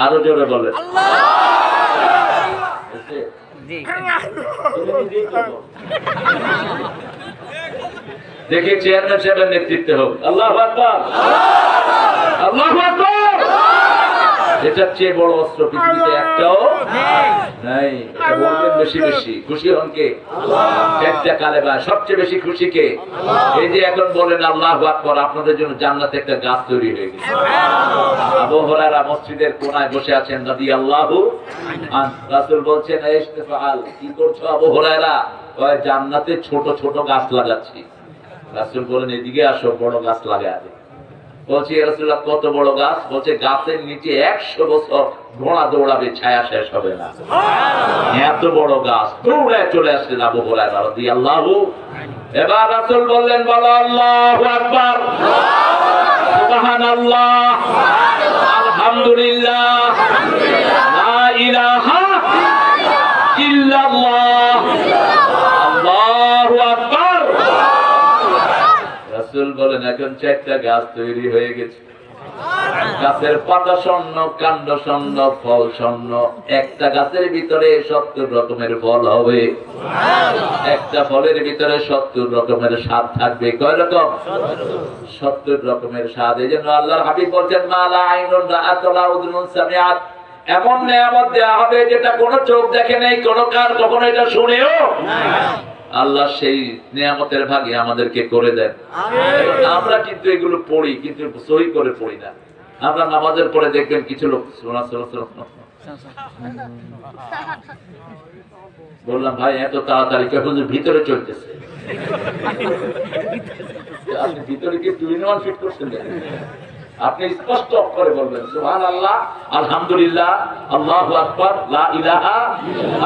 আরো জোরে বলে। দেখি চেয়ারম্যান সাহেবের নেতৃত্বে হোক। আল্লাহু আকবার, আল্লাহু আকবার। এটার চেয়ে বড় অস্ত্র পৃথিবীতে একটাও নাই। বলবেন বেশি বেশি খুশি হন কে? একটা কালেমা সবচেয়ে বেশি খুশি কে? এই যে এখন বলেন আল্লাহু আকবার, আপনাদের জন্য জান্নাতে একটা গাছ তৈরি হয়ে গেছে। আবু হুরায়রা মসজিদের কোনায় বসে আছেন রাদিয়াল্লাহু আনহু। রাসূল বলছেন, ইস্তেফাল, কি করছো আবু হুরায়রা? ওই জান্নাতে ছোট ছোট গাছ লাগাচ্ছি। রাসূল বলেন, এদিকে আসো, বড় গাছ লাগাবে। বলছি, ইয়া রাসূলুল্লাহ, কত বড় গাছ? বলছে, গাছের নিচে 100 বছর ঘোড়া দৌড়াবে, ছায়া শেষ হবে না। এত বড় গাছ। দৌড়ায় চলে আসলেন আবু হুরায়রা রাদিয়াল্লাহু। এবার রাসূল বললেন, বলো আল্লাহু আকবার, সুবহানাল্লাহ, আলহামদুলিল্লাহ, লা ইলাহা ইল্লাল্লাহ, আল্লাহু আকবার। রাসূল বলেন, এখন 4টা গাছ তৈরি হয়ে গেছে। গাছের পাতা স্বর্ণ, কাণ্ড স্বর্ণ, ফল স্বর্ণ। একটা গাছের ভিতরে 70 রকমের ফল হবে। একটা ফলের ভিতরে 70 রকমের স্বাদ থাকবে। কয় রকম? 70 রকমের স্বাদ। এই জন্য আল্লাহর হাবিব বলছেন, মা লা আইনুন রাআত ওয়া লা উযুনুন সামিআত। এমন নিয়ামত দেয়া হবে যেটা কোনো চোখ দেখে নাই, কোনো কান কখনো এটা শুনেও নাই। আল্লাহ সেই নিয়ামতের ভাগে আমাদেরকে করে দেন। আমরা কিন্তু এগুলো পড়ি, কিন্তু সহি করে পড়ি না। আমরা নামাজের পরে দেখবেন কিছু লোক বললাম ভাই এত তাড়াতাড়ি কে হুজুর ভিতরে চলতেছে, আপনি ভিতরে কি 2 in 1 ফিট করছেন? আপনি স্পষ্ট করে বলবেন সুবহানাল্লাহ, আলহামদুলিল্লাহ, আল্লাহু আকবার, লা ইলাহা।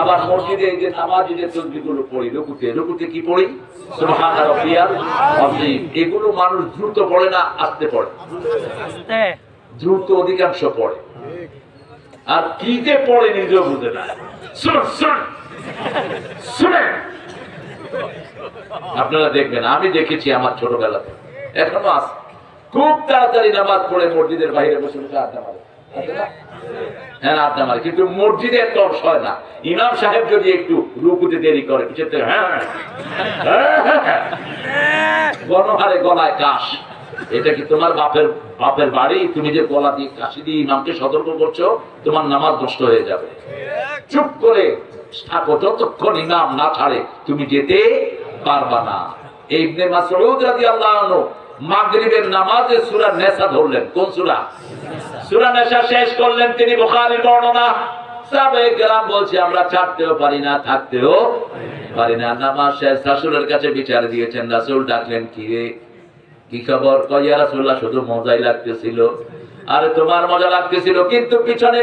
আবার মসজিদে এই যে নামাজে যে তাসবিহগুলো পড়ি, রুকুতে কি পড়ি? সুবহানা রাব্বিয়াল আযীম। এগুলো মানুষ দ্রুত পড়ে না, আস্তে পড়ে? আস্তে। দ্রুত অধিকাংশ পড়ে, আর কি যে পড়ে নিজেও বুঝে না। শুনে আপনারা দেখবেন, আমি দেখেছি আমার ছোটবেলাতে, এখনো আছে, খুব তাড়াতাড়ি নামাজ পড়ে মসজিদের বাইরে বসে বসে আড্ডা মারে। হ্যাঁ আড্ডা মারে, কিন্তু মসজিদে এত অংশ হয় না। ইমাম সাহেব যদি একটু রুকুতে দেরি করে পিছন থেকে গণহারে গলায় কাশ, এটা কি তোমার বাপের বাড়ি? তুমি যে গলা দিয়ে কাশি দিয়ে ইমামকে সতর্ক করছো, তোমার নামাজ নষ্ট হয়ে যাবে। চুপ করে থাকো, যতক্ষণ ইমাম না ছাড়ে তুমি যেতে পারবা না। ইবনে মাসউদ রাদিয়াল্লাহু আনহু মাগরিবের নামাজে সূরা নেসা ধরলেন। কোন সূরা? সূরা নেসা শেষ করলেন তিনি, বুখারীর বর্ণনা। সাহাবায়ে কেরাম বলছে আমরা ছাড়তেও পারি না, থাকতেও পারি না। নামাজ শেষ, রাসূলের কাছে বিচার দিয়েছেন। রাসূল ডাকলেন, কি রে, কি খবর? কয় ইয়া রাসূলুল্লাহ, শুধু মজাই লাগতেছিল। আরে তোমার মজা লাগতেছিল, কিন্তু পিছনে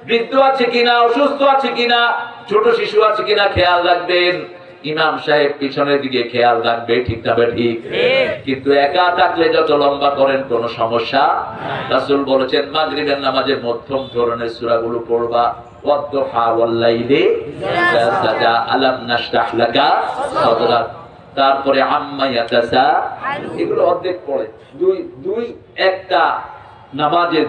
বৃদ্ধ আছে কিনা, অসুস্থ আছে কিনা, ছোট শিশু আছে কিনা খেয়াল রাখবেন। ইমাম সাহেব পিছনের দিকে খেয়াল রাখবে, ঠিক না? ঠিক। কিন্তু একা থাকলে যত লম্বা করেন কোনো সমস্যা। রাসূল বলেছেন মাগরিবের নামাজে মধ্যম ধরনের সূরাগুলো পড়বা। ওয়াদ-দুহা ওয়াল-লাইলি ইযা সাজা, আলাম নাশরাহ লাকা সাদরাক, তারপরে আম্মা ইয়াতাসা, এগুলো অর্ধেক পড়ে। দুই একটা নামাজে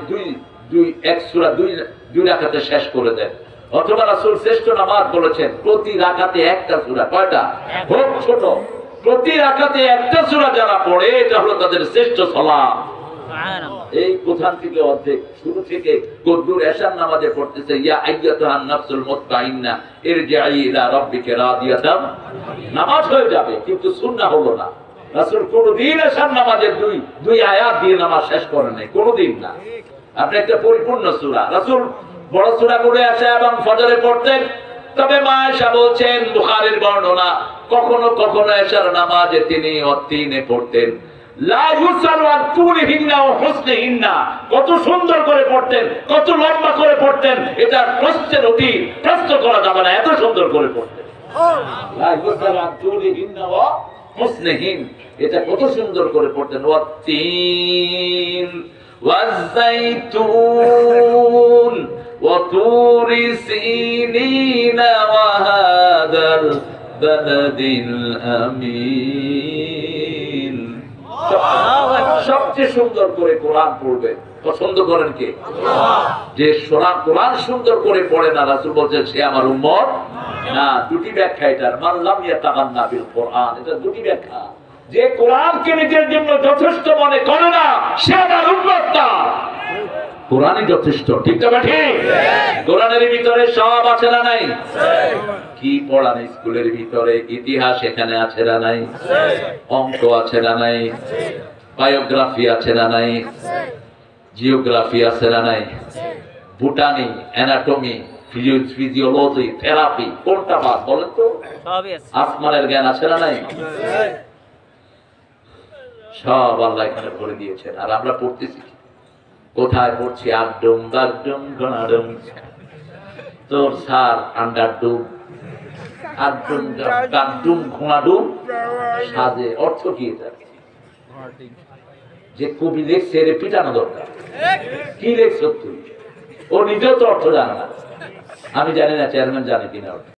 এক সূরা দুই রাকাতে শেষ করে দেন। অথবা রাসূল শ্রেষ্ঠ নামাজ বলেছেন প্রতি রাকাতে একটা সূরা। কয়টা? খুব ছোট, প্রতি রাকাতে একটা সূরা যারা পড়ে এটা হলো তাদের শ্রেষ্ঠ সালাত। এই প্রধান থেকে অর্ধেক, শুরু থেকে কদ্দুর এশার নামাজে পড়তেছে ইয়া আইয়াতুহান নাফসুল মুতমাইন্না ইরজিই ইলা রাব্বিকা রাদিয়াতাম, নামাজ হয়ে যাবে, কিন্তু সুন্নাহ হলো না। রাসূল কোনদিন এশার নামাজের দুই আয়াত দিয়ে নামাজ শেষ করেন নাই, কোনদিন না। আপনি একটা পরিপূর্ণ সূরা, রাসূল বড় সূরা পড়ে আসে এবং ফজরে পড়তেন। তবে মা আয়েশা বলছেন, বুখারীর বর্ণনা, কখনো কখনো এশার নামাজে তিনি অতীনে পড়তেন। লা ইউসালু আন তুলিহিন্না ওয়া হুসনিহিন্না, কত সুন্দর করে পড়তেন, কত লম্বা করে পড়তেন, এটা প্রশ্নের অতীত, প্রশ্ন করা যাবে না, এত সুন্দর করে পড়তেন। লা ইউসালু আন তুলিহিন্না ওয়া হুসনিহিন, এটা কত সুন্দর করে পড়তেন। ওয়াত-তিন ওয়াজ-যাইতুন ওয়া তুরি সিনিন ওয়া হাদাল বালাদিল আমিন। সবচেয়ে সুন্দর করে কোরআন পড়বে পছন্দ করেন কে? যে কোরআন সুন্দর করে পড়ে না, রাসূল বলছেন সে আমার উম্মত না। দুটি ব্যাখ্যা এটার, মান লাম ইয়াতাগান্না বিল কোরআন, এটা দুটি ব্যাখ্যা। যে কোরআনকে নিজের জন্য যথেষ্ট মনে করে না সে আমার উম্মত না। কোরআনই যথেষ্ট, ঠিক না? ঠিক। কোরআনের ভিতরে সব আছে না নাই? কি পড়ান স্কুলের ভিতরে? ইতিহাস এখানে আছে না নাই? অঙ্ক আছে না নাই? বায়োগ্রাফি আছে না নাই? জিওগ্রাফি আছে না নাই? বুটানি, অ্যানাটমি, ফিজিওলজি, থেরাপি, কোনটা বাদ বলেন তো? আসমানের জ্ঞান আছে না নাই? সব আল্লাহ এখানে ভরে দিয়েছেন। আর আমরা পড়তেছি কোথায়? পড়ছি আড্ডুম বাগডুম গনাডুম, তোর সার আন্ডার ডুম, আড্ডুম বাগডুম ঘোড়াডুম সাজে। অর্থ কি এটা? যে কবি লেখছে এর পিটানো দরকার। কি লেখছ তুই? ও নিজেও তো অর্থ জানে না। আমি জানি না, চেয়ারম্যান জানে কিনা।